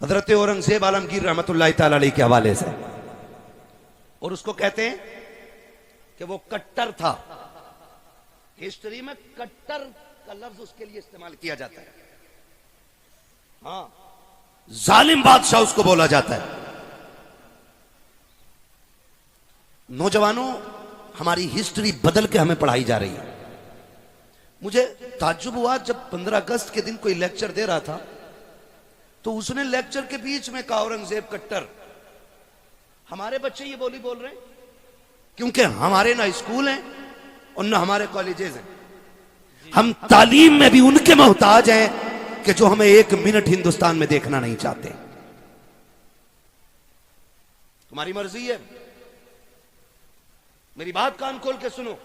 हजरत औरंगजेब आलमगीर रहमतुल्लाह ताला अलैह के हवाले से, और उसको कहते हैं कि वो कट्टर था। हिस्ट्री में कट्टर का लफ्ज उसके लिए इस्तेमाल किया जाता है। हाँ, जालिम बादशाह उसको बोला जाता है। नौजवानों, हमारी हिस्ट्री बदल के हमें पढ़ाई जा रही है। मुझे ताज्जुब हुआ जब 15 अगस्त के दिन कोई लेक्चर दे रहा था, तो उसने लेक्चर के बीच में कहा औरंगजेब कट्टर। हमारे बच्चे ये बोली बोल रहे हैं क्योंकि हमारे ना स्कूल हैं और ना हमारे कॉलेजेस हैं। हम तालीम में भी उनके मोहताज हैं कि जो हमें एक मिनट हिंदुस्तान में देखना नहीं चाहते। तुम्हारी मर्जी है, मेरी बात कान खोल के सुनो।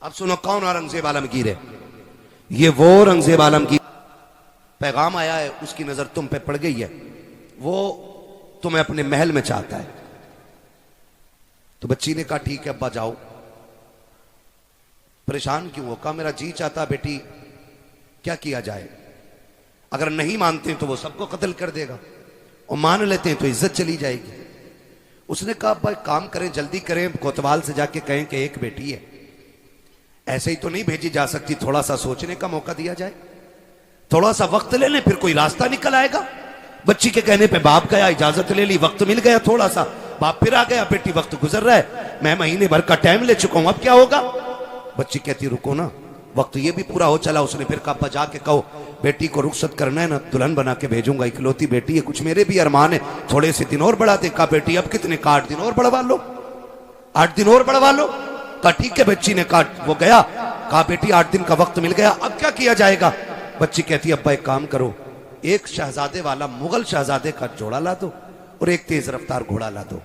अब सुनो कौन औरंगजेब आलमगीर है। ये वो औरंगजेब आलमगीर, पैगाम आया है, उसकी नजर तुम पे पड़ गई है। वो तुम्हें अपने महल में चाहता है। तो बच्ची ने कहा ठीक है अब्बा जाओ। परेशान क्यों हो? कहा मेरा जी चाहता बेटी, क्या किया जाए? अगर नहीं मानते तो वो सबको कत्ल कर देगा, और मान लेते हैं तो इज्जत चली जाएगी। उसने कहा अब्बा एक काम करें, जल्दी करें, कोतवाल से जाके कहें कि एक बेटी है, ऐसे ही तो नहीं भेजी जा सकती, थोड़ा सा सोचने का मौका दिया जाए, थोड़ा सा वक्त ले लें, फिर कोई रास्ता निकल आएगा। बच्ची के कहने पे बाप गया, इजाजत ले ली, वक्त मिल गया थोड़ा सा, बाप फिर आ गया, बेटी वक्त गुजर रहा है, मैं महीने भर का टाइम ले चुका हूं, अब क्या होगा? बच्ची कहती रुको ना, वक्त ये भी पूरा हो चला। उसने फिर कहा जाके कहो बेटी को रुखसत करना है ना, दुल्हन बना के भेजूंगा, इकलौती बेटी है, कुछ मेरे भी अरमान है, थोड़े से दिन और बढ़ा दे। कहा बेटी अब कितने? 8 दिन और बढ़वा लो, 8 दिन और बढ़वा लो। कहा ठीक है। बच्ची ने कहा, वो गया, कहा बेटी 8 दिन का वक्त मिल गया, अब क्या किया जाएगा? बच्ची कहती अब्बा एक काम करो, एक शहजादे वाला मुगल शहजादे का जोड़ा ला दो और एक तेज रफ्तार घोड़ा ला दो।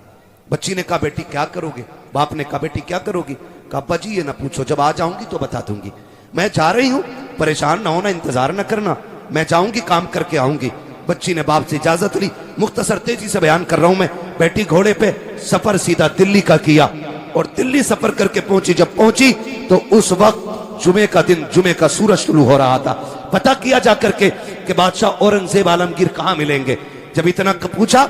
बच्ची ने कहा बेटी क्या करोगे? बाप ने कहा बेटी क्या करोगी? कहा अब्बा जी ये ना पूछो, जब आ जाऊंगी तो बता दूंगी, मैं जा रही हूं, परेशान ना होना, इंतजार ना करना, मैं जाऊंगी, काम करके आऊंगी। बच्ची ने बाप से इजाजत ली। मुख्तसर तेजी से बयान कर रहा हूं मैं। बैठी घोड़े पे, सफर सीधा दिल्ली का किया, और दिल्ली सफर करके पहुंची। जब पहुंची तो उस वक्त जुमे का दिन, जुमे का सूरज शुरू हो रहा था। पता किया जाकर के कि बादशाह औरंगजेब आलमगीर कहां मिलेंगे। जब इतना पूछा,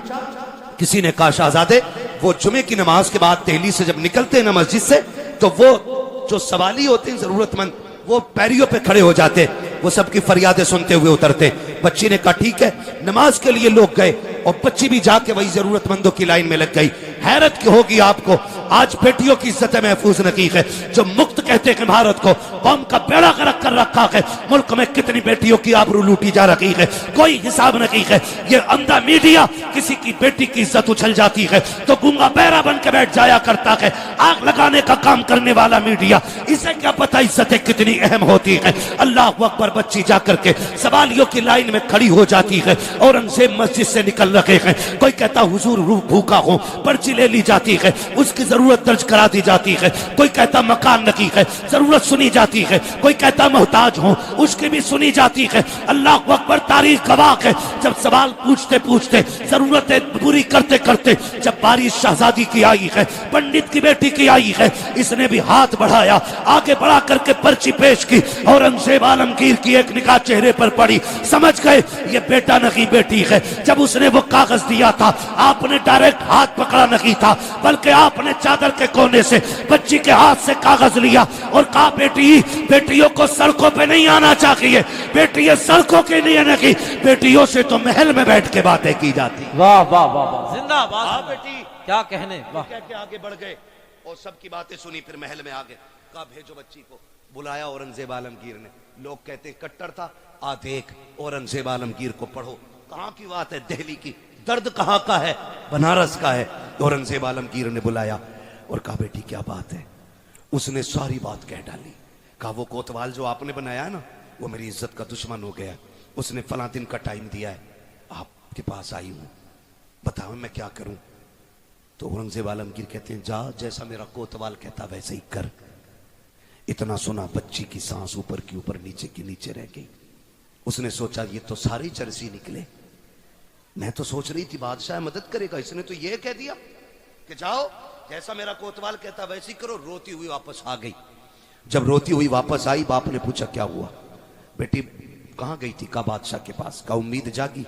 किसी ने कहा शहजादे वो जुमे की नमाज के बाद दिल्ली से जब निकलते हैं ना मस्जिद से, तो वो जो सवाली होते हैं जरूरतमंद, वो पैरियों पे खड़े हो जाते, वो सबकी फरियादें सुनते हुए उतरते। बच्ची ने कहा ठीक है। नमाज के लिए लोग गए और बच्ची भी जाके वही जरूरतमंदों की लाइन में लग गई। हैरत की होगी आपको, आज बेटियों की इज्जत महफूज नहीं है। जो मुक्त कहते हैं भारत को, कौम का बेड़ा गर्क कर रखा है, मुल्क में कितनी बेटियों की आबरू लूटी जा रही है, कोई हिसाब नहीं है। ये अंधा मीडिया, किसी की बेटी की इज्जत उछल जाती है तो गूंगा बहरा बन के बैठ जाया करता है। आग लगाने का काम करने वाला मीडिया, इसे क्या पता इज्जतें कितनी अहम होती है। अल्लाह अकबर। बच्ची जाकर के सवालियों की लाइन में खड़ी हो जाती है। औरंगजेब मस्जिद से निकल रहे हैं। कोई कहता हुजूर भूखा हो, पर्ची ले ली जाती है, उसकी जरूरत दर्ज करा दी जाती है। कोई कहता मकान नहीं है, जरूरत सुनी जाती है। कोई कहता मोहताज हो, उसकी भी सुनी जाती है। अल्लाह अकबर। तारीख गवाह है, जब सवाल पूछते पूछते, जरूरतें पूरी करते करते, जब बारिश शहजादी की आई है, पंडित की बेटी की आई है, इसने भी हाथ बढ़ाया, आगे बढ़ा करके पर्ची पेश की। औरंगजेब आलमगीर की एक निगाह चेहरे पर पड़ी, समझ गए ये बेटा नहीं बेटी है। जब उसने वो कागज दिया था, आपने डायरेक्ट हाथ पकड़ा नहीं था, बल्कि आपने चादर के कोने से बच्ची के हाथ से कागज लिया और कहा बेटी, बेटियों को सड़कों पे नहीं आना चाहिए, बेटियां सड़कों के लिए नहीं, बेटियों से तो महल में बैठ के बातें की जाती। वाह वाह वाह वाह, जिंदाबाद। हाँ बेटी, क्या कहने। वाह। कह के आगे बढ़ गए और सबकी बातें सुनी, फिर महल में आ गए। कहा भेजो बच्ची को। बुलाया औरंगजेब आलमगीर ने। लोग कहते कट्टर था, आ देख औरंगजेब आलमगीर को पढ़ो। कहां की बात है? दिल्ली की। दर्द कहां का है? बनारस का है। औरंगजेब आलमगीर ने बुलाया और कहा बेटी क्या बात है? उसने सारी बात कह डाली। कहा वो कोतवाल जो आपने बनाया है ना, वो मेरी इज्जत का दुश्मन हो गया। उसने फला दिन का टाइम दिया है, आपके पास आई हूं, बताओ मैं क्या करूं? तो औरंगजेब आलमगीर कहते हैं जा, जैसा मेरा कोतवाल कहता वैसे ही कर। इतना सुना, बच्ची की सांस ऊपर की ऊपर, नीचे की नीचे रह गई। उसने सोचा ये तो सारी चरसी निकले। मैं तो सोच रही थी बादशाह मदद करेगा, इसने तो ये कह दिया कि जाओ जैसा मेरा कोतवाल कहता वैसे ही करो। रोती हुई वापस आ गई। जब रोती हुई वापस आई, बाप ने पूछा क्या हुआ बेटी, कहां गई थी? कहा बादशाह के पास। कहा उम्मीद जागी?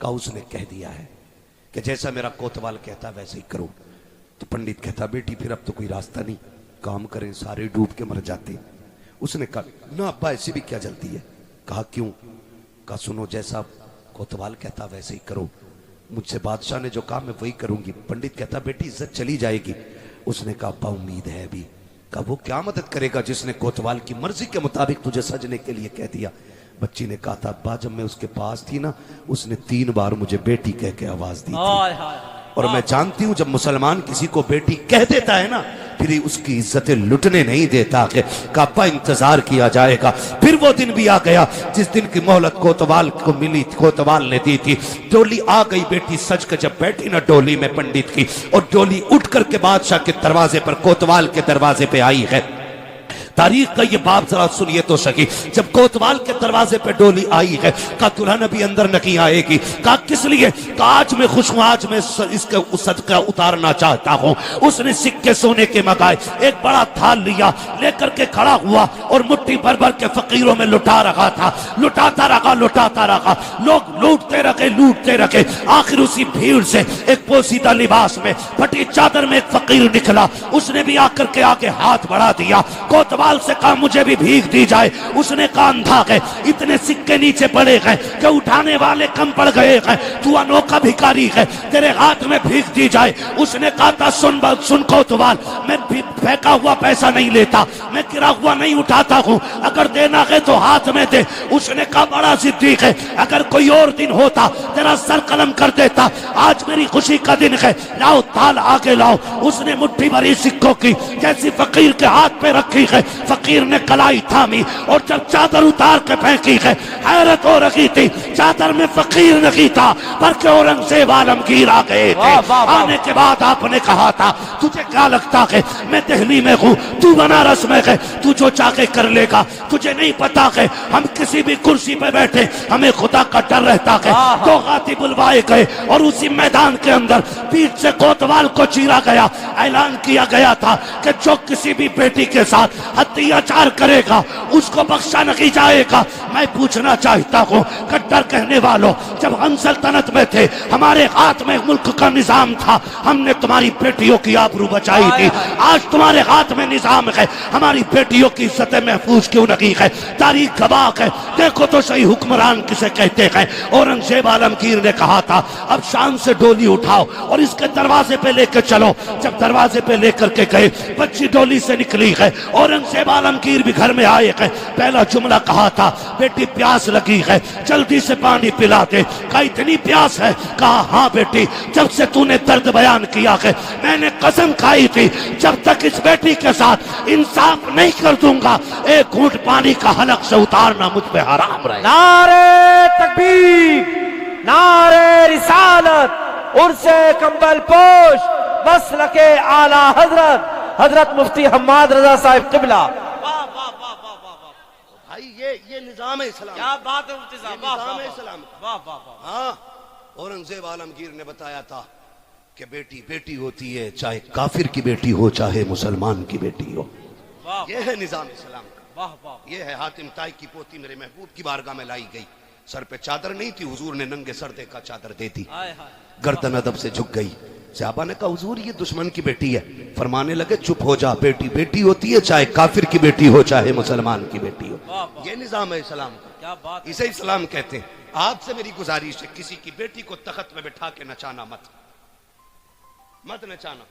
कहा उसने कह दिया है कि जैसा मेरा कोतवाल कहता वैसे ही करो। तो पंडित कहता बेटी फिर अब तो कोई रास्ता नहीं, काम करें सारे डूब के मर जाते। उसने कहा ना अब्बा ऐसी भी क्या जल्दी है। कहा क्यों। कहा सुनो जैसा कोतवाल कहता वैसे ही करो, मुझसे बादशाह ने जो कहा मैं वही करूंगी। पंडित कहता बेटी इज्जत चली जाएगी। उसने कहा अब्बा उम्मीद है अभी। कहा वो क्या मदद करेगा जिसने कोतवाल की मर्जी के मुताबिक तुझे सजने के लिए कह दिया। बच्ची ने कहा था अब्बा जब मैं उसके पास थी ना उसने 3 बार मुझे बेटी कह के आवाज दी थी, और मैं जानती हूं जब मुसलमान किसी को बेटी कह देता है ना फिर उसकी इज्जतें लुटने नहीं देता। कापा इंतजार किया जाएगा। फिर वो दिन भी आ गया जिस दिन की मोहलत कोतवाल को मिली, कोतवाल ने दी थी। डोली आ गई, बेटी सज के जब बैठी ना डोली में पंडित की, और डोली उठ करके बादशाह के दरवाजे पर, कोतवाल के दरवाजे पे आई है। तारीख का ये बाप जरा सुनिए तो सही। जब कोतवाल के दरवाजे पे डोली आई है, कहा दुल्हन अभी अंदर नहीं आएगी। कहा किस लिए। कहा आज मैं खुश हूं, आज मैं इसका सदका उतारना चाहता हूं। उसने सिक्के सोने के मंगाए, एक बड़ा थाल लिया, लेकर के खड़ा हुआ और मुट्ठी भर भर के फकीरों में लुटा रहा था। लुटाता रहा, लुटाता रहा, लोग लूटते रखे, लूटते रखे। आखिर उसी भीड़ से एक पोसीदा लिबास में, फटी चादर में एक फकीर निकला। उसने भी आकर के आगे हाथ बढ़ा दिया। कोतवाल से कहा मुझे भी भीख दी जाए। उसने कहा अंधा है, इतने सिक्के नीचे पड़े हैं कि उठाने वाले कम पड़ गए हैं, तू अनोखा भिखारी है, तेरे हाथ में भीख दी जाए। उसने कहा था सुन कोतवाल, मैं फेंका हुआ पैसा नहीं लेता, मैं गिरा हुआ नहीं उठाता हूं, अगर देना है तो हाथ में दे। उसने कहा बड़ा जिद्दी है, अगर कोई और दिन होता तेरा सर कलम कर देता, आज मेरी खुशी का दिन है, लाओ थाल आगे लाओ। उसने मुट्ठी भरी सिक्कों की जैसी फकीर के हाथ पे रखी है, फकीर ने कलाई थामी और जब चादर उतार के फेंकी है, हैरत हो रही थी। चादर में फकीर नहीं था बल्कि औरंगजेब आलमगीर आ गए थे। आने के बाद आपने कहा था तुझे क्या लगता है मैं दिल्ली में हूँ, तू बनारस में है, तू जो चाहे कर लेगा, तुझे नहीं पता है हम किसी भी कुर्सी पे बैठे हमें खुदा का डर रहता है। 2 गाती बुलवाए गए और उसी मैदान के अंदर पीठ से कोतवाल को चीरा गया। ऐलान किया गया था कि जो किसी भी बेटी के साथ अत्याचार करेगा उसको बख्शा नहीं जाएगा। मैं पूछना चाहता हूँ कट्टर कहने वालों, जब हम सल्तनत में थे हमारे हाथ में मुल्क का निजाम था, हमने तुम्हारी बेटियों की आबरू बचाई थी। आज तुम्हारे हाथ में निजाम है, हमारी बेटियों की इज्जत महफूज क्यों नहीं है। तारीख गवाह है, देखो तो सही हुक्मरान किसे कहते हैं। औरंगजेब आलमगीर ने कहा था अब शाम से डोली उठाओ और इसके दरवाजे पे लेकर चलो। जब दरवाजे पे लेकर के गए, बच्ची डोली से निकली है। औरंगजेब आलमगीर भी घर में आए हैं। पहला जुमला कहा था बेटी प्यास लगी है, जल्दी से पानी पिला दे। कहा इतनी प्यास है। कहा हाँ बेटी, जब से तूने दर्द बयान किया है मैंने कसम खाई थी जब तक इस बेटी के साथ इंसाफ नहीं कर दूंगा एक घूंट पानी का हलक से उतारना मुझ पे हराम रहे। नारे तकबीर, नारे रिसालत, उर्से कंबल पोश, मसल के आला हजरत हजरत मुफ्ती हम्माद रजा साहिब किबला। भाई ये निजाम है इस्लाम। क्या बात है मुफ्ती साहब, निजाम है इस्लाम। वाह वाह वाह। हाँ, औरंगजेब आलमगीर ने बताया था कि बेटी बेटी होती है, चाहे काफिर की बेटी हो चाहे मुसलमान की बेटी हो। ये है निजाम इस्लाम का। वाह वाह। ये है हातिम ताई की पोती मेरे महबूब की बारगाह में लाई गई। सर पे चादर नहीं थी, हुजूर ने नंगे सर देखा चादर दे दी। गर्दन अदब से झुक गई। सहाबा ने कहा हुजूर ये दुश्मन की बेटी है। फरमाने लगे चुप हो जा, बेटी बेटी होती है, चाहे काफिर की बेटी हो चाहे मुसलमान की बेटी हो। ये निजाम है इस्लाम का। क्या बात। इसे इस्लाम कहते हैं। आपसे मेरी गुजारिश है किसी की बेटी को तख्त में बैठा के नचाना मत नचाना।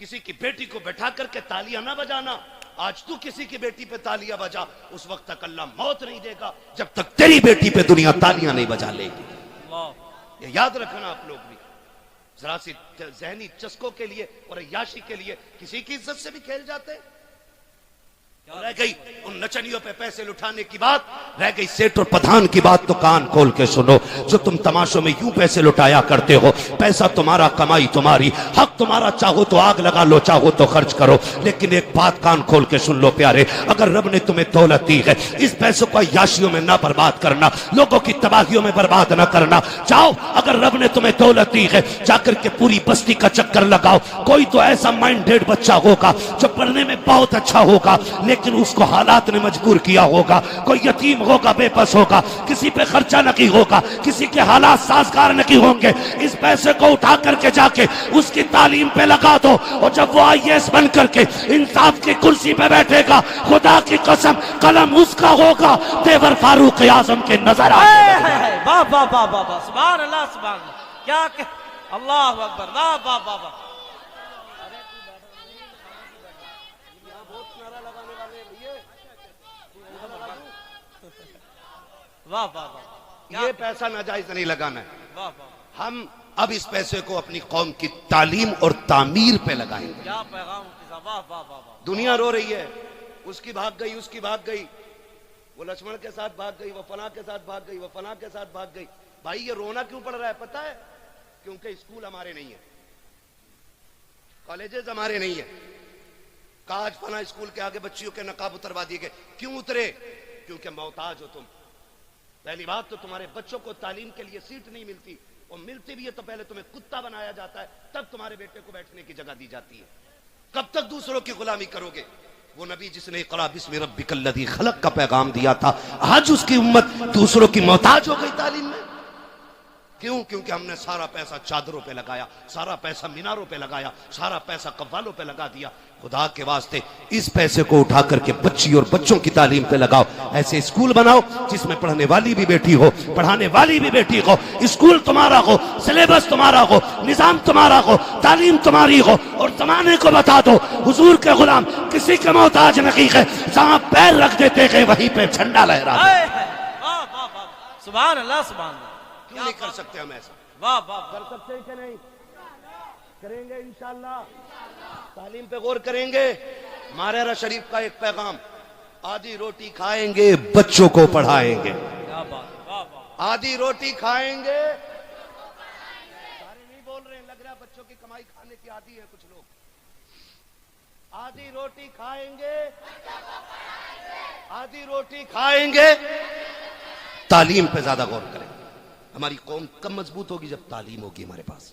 किसी की बेटी को बैठा करके तालियां ना बजाना। आज तू किसी की बेटी पे तालियां बजा, उस वक्त तक अल्लाह मौत नहीं देगा जब तक तेरी बेटी पे दुनिया तालियां नहीं बजा लेगी। ये याद रखना आप लोग भी। जरा सी जहनी चस्कों के लिए और अय्याशी के लिए किसी की इज्जत से भी खेल जाते हैं। रह गई उन नचनियों पे पैसे लुटाने की बात, रह गई सेठ और प्रधान की बात, तो कान खोल के सुनो। जो तुम तमाशों में यूं पैसे लुटाया करते हो, पैसा तुम्हारा, कमाई तुम्हारी, हक तुम्हारा, चाहो तो आग लगा लो, चाहो तो खर्च करो। लेकिन एक बात कान खोल के सुन लो प्यारे, अगर रब ने तुम्हें दौलत दी है, इस पैसों को याशियों में ना बर्बाद करना, लोगों की तबाहियों में बर्बाद ना करना। जाओ, अगर रब ने तुम्हें दौलत दी है, जाकर के पूरी बस्ती का चक्कर लगाओ। कोई तो ऐसा माइंडेड बच्चा होगा जो पढ़ने में बहुत अच्छा होगा, लेकिन उसको हालात ने मजबूर किया होगा। कोई यतीम होगा, बेबस होगा, किसी पे खर्चा नहीं होगा, किसी के हालात साजगार नहीं होंगे। इस पैसे को उठा करके जाके उसकी तालीम पे लगा दो, और जब वो IAS बन करके इंसाफ की कुर्सी पे बैठेगा, खुदा की कसम कलम उसका होगा, तेवर फारूक आजम के नजर आए। वाह वाह वाह वाह वाह, सुभान अल्लाह सुभान अल्लाह, क्या अल्लाह अकबर, वाह वाह वाह वाह। वाह वाह वाह, ये पैसा नाजायज नहीं लगाना है। वाह वाह, हम अब इस पैसे को अपनी कौम की तालीम और तामीर पे लगाएंगे। क्या पैगाम के साथ, वाह वाह वाह वाह। दुनिया रो रही है, उसकी भाग गई, उसकी भाग गई, वो लक्ष्मण के साथ भाग गई, वो फना के साथ भाग गई, वो फना के साथ भाग गई। भाई ये रोना क्यों पड़ रहा है पता है? क्योंकि स्कूल हमारे नहीं है, कॉलेजेस हमारे नहीं है। काज फना स्कूल के आगे बच्चियों के नकाब उतरवा दिए गए। क्यों उतरे? क्योंकि मोहताज हो तुम। पहली बात तो तुम्हारे बच्चों को तालीम के लिए सीट नहीं मिलती, और मिलती भी है तो पहले तुम्हें कुत्ता बनाया जाता है, तब तुम्हारे बेटे को बैठने की जगह दी जाती है। कब तक दूसरों की गुलामी करोगे? वो नबी जिसने इक़रा बिस्मि रब्बिकल लज़ी खलक़ का पैगाम दिया था, आज उसकी उम्मत दूसरों की मोहताज हो गई तालीम में। क्यों? क्योंकि हमने सारा पैसा चादरों पे लगाया, सारा पैसा मीनारों पे लगाया, सारा पैसा कव्वालों पे लगा दिया। खुदा के वास्ते इस पैसे को उठा करके बच्ची और बच्चों की तालीम पे लगाओ। ऐसे स्कूल बनाओ जिसमें पढ़ने वाली भी बेटी हो, पढ़ाने वाली भी बेटी हो, स्कूल तुम्हारा हो, सिलेबस तुम्हारा हो, निजाम तुम्हारा हो, तालीम तुम्हारी हो, और जमाने को बता दो हुजूर के गुलाम किसी के मोहताज नहीं है। जहां पैर रख देते गए वहीं पे झंडा लहरा। वाह वाह वाह, सुभान अल्लाह सुभान अल्लाह। क्यों नहीं कर सकते हम ऐसा? वाह वाह, कर सकते हैं कि नहीं? करेंगे इंशाअल्लाह। तालीम पे गौर करेंगे। मारेरा शरीफ का एक पैगाम, आधी रोटी खाएंगे बच्चों को पढ़ाएंगे। क्या बात, वाह वाह। आधी रोटी खाएंगे, सारे नहीं बोल रहे हैं, लग रहा है बच्चों की कमाई खाने की आदी है कुछ लोग। आधी रोटी खाएंगे, आधी रोटी खाएंगे। तालीम पे ज्यादा गौर करें। हमारी कौम कब मजबूत होगी? जब तालीम होगी, हमारे पास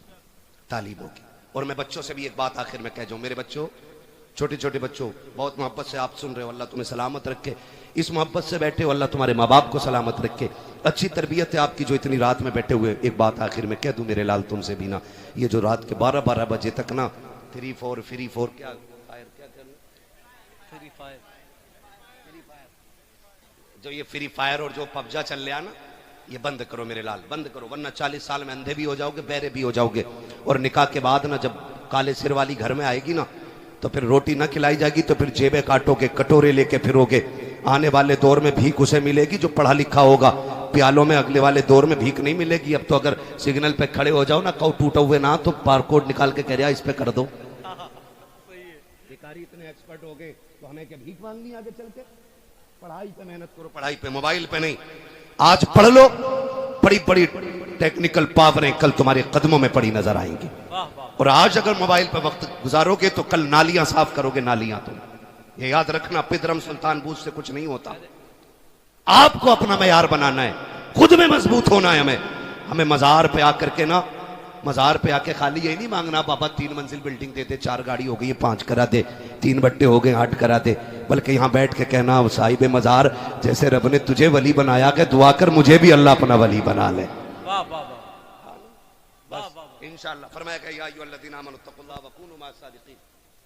तालीम होगी। और मैं बच्चों से भी एक बात आखिर में कह जाऊं, मेरे बच्चों, छोटे छोटे बच्चों, बहुत मोहब्बत से आप सुन रहे हो, अल्लाह तुम्हें सलामत रखे। इस मोहब्बत से बैठे हो, अल्लाह तुम्हारे माँ बाप को सलामत रखे। अच्छी तरबियत है आपकी जो इतनी रात में बैठे हुए। एक बात आखिर में कह दूं मेरे लाल तुमसे भी ना, ये जो रात के 12-12 बजे तक ना फ्री फोर क्या फायर, क्या फ्री फायर, जो ये फ्री फायर और जो पबजा चल रहा ना, ये बंद करो मेरे लाल, बंद करो, वरना 40 साल में अंधे भी हो जाओगे, बहरे भी हो जाओगे। और निकाह के बाद ना जब काले सिर वाली घर में आएगी ना, तो फिर रोटी ना खिलाई जाएगी, तो फिर जेबें काटोगे, कटोरे लेके फिरोगे। आने वाले दौर में भीख उसे मिलेगी जो पढ़ा लिखा होगा, प्यालों में अगले वाले दौर में भीख नहीं मिलेगी। अब तो अगर सिग्नल पे खड़े हो जाओ ना, कहो टूटा हुए ना, तो बारकोड निकाल के कह रहा इस पे कर दो। भिखारी इतने एक्सपर्ट हो गए तो हमें क्या भीख मांगनी आगे चल के? पढ़ाई पे मेहनत करो, पढ़ाई पे, मोबाइल पे नहीं। आज पढ़ लो, बड़ी बड़ी टेक्निकल पावरें कल तुम्हारे कदमों में पड़ी नजर आएंगी। और आज अगर मोबाइल पे वक्त गुजारोगे तो कल नालियां साफ करोगे, नालियां। तुम ये याद रखना, पिदरम सुल्तान बूझ से कुछ नहीं होता। आपको अपना मयार बनाना है, खुद में मजबूत होना है। हमें मजार पे आकर के ना, मजार पे आके खाली यही नहीं मांगना बाबा 3 मंजिल बिल्डिंग दे दे, 4 गाड़ी हो गई 5 करा दे, 3 बट्टे हो गए 8 करा दे, बल्कि यहाँ बैठ के कहना साहिब मजार, जैसे रब ने तुझे वली बनाया कि दुआ कर मुझे भी अल्लाह अपना वली बना ले। वाह वाह वाह, इंशाअल्लाह। फरमाया कि या अय्युहल्लज़ीना आमनू तक़ुल्लाह व कूनू मअस सादिक़ीन,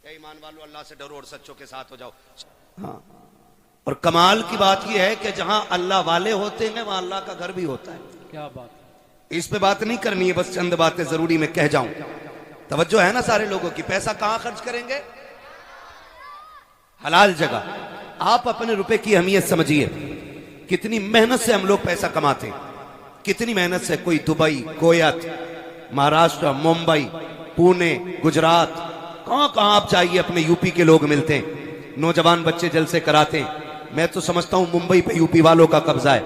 ए ईमान वालों अल्लाह से डरो और सच्चों के साथ हो जाओ। हाँ, और कमाल की बात यह है कि जहां अल्लाह वाले होते हैं वहां अल्लाह का घर भी होता है। क्या बात, इस पे बात नहीं करनी है, बस चंद बातें जरूरी मैं कह जाऊं। तवज्जो है ना सारे लोगों की? पैसा कहां खर्च करेंगे? हलाल जगह। आप अपने रुपए की अहमियत समझिए, कितनी मेहनत से हम लोग पैसा कमाते हैं, कितनी मेहनत से। कोई दुबई, कोयत, महाराष्ट्र, मुंबई, पुणे, गुजरात, कहां कहां आप जाइए, अपने यूपी के लोग मिलते हैं, नौजवान बच्चे जलसे कराते हैं। मैं तो समझता हूं मुंबई पे यूपी वालों का कब्जा है,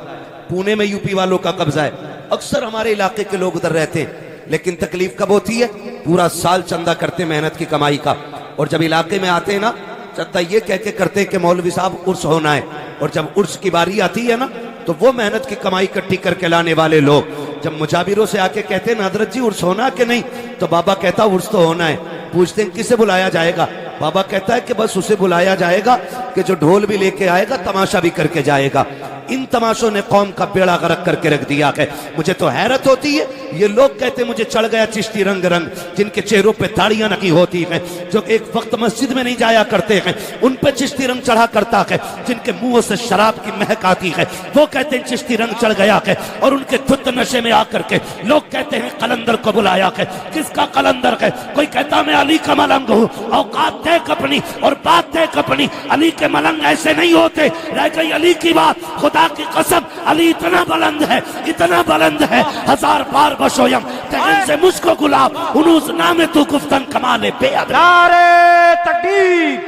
पुणे में यूपी वालों का कब्जा है। अक्सर हमारे इलाके के लोग उधर रहते हैं, लेकिन तकलीफ कब होती है? पूरा साल चंदा करते मेहनत की कमाई का, और जब इलाके में आते हैं ना, चंदा ये कह के करते हैं कि मौलवी साहब उर्स होना है, और जब उर्स की बारी आती है ना, तो वो मेहनत की कमाई इकट्ठी करके लाने वाले लोग जब मुजाबिरों से आके कहते हैं हजरत जी उर्स होना कि नहीं, तो बाबा कहता उर्स तो होना है। पूछते हैं किसे बुलाया जाएगा? बाबा कहता है कि बस उसे बुलाया जाएगा कि जो ढोल भी लेके आएगा तमाशा भी करके जाएगा। इन तमाशों ने कौम का बेड़ा गर्क करके रख दिया है। मुझे तो हैरत होती है, ये लोग कहते मुझे चढ़ गया चिश्ती रंग रंग, जिनके चेहरों पे दाढ़ियां नकी होती हैं, जो एक वक्त मस्जिद में नहीं जाया करते हैं, उन पे चिश्ती रंग चढ़ा करता है, जिनके मुंह से शराब की महक आती है, वो कहते हैं चिश्ती रंग चढ़ गया है। और उनके धुत नशे में आकर के लोग कहते हैं कलंदर को बुलाया है। किसका कलंदर है? कोई कहता मैं अली का मलंग हूँ, औकात देख अपनी और बात देख अपनी। अली के मलंग ऐसे नहीं होते। रह गई अली की बात, खुदा की कसम अली इतना बुलंद है, इतना बुलंद है, हजार बार बशोयम तहन से मुझको गुलाब उनूस नामे तू गुफ्तन कमाले बेअद। नारे तकबीर,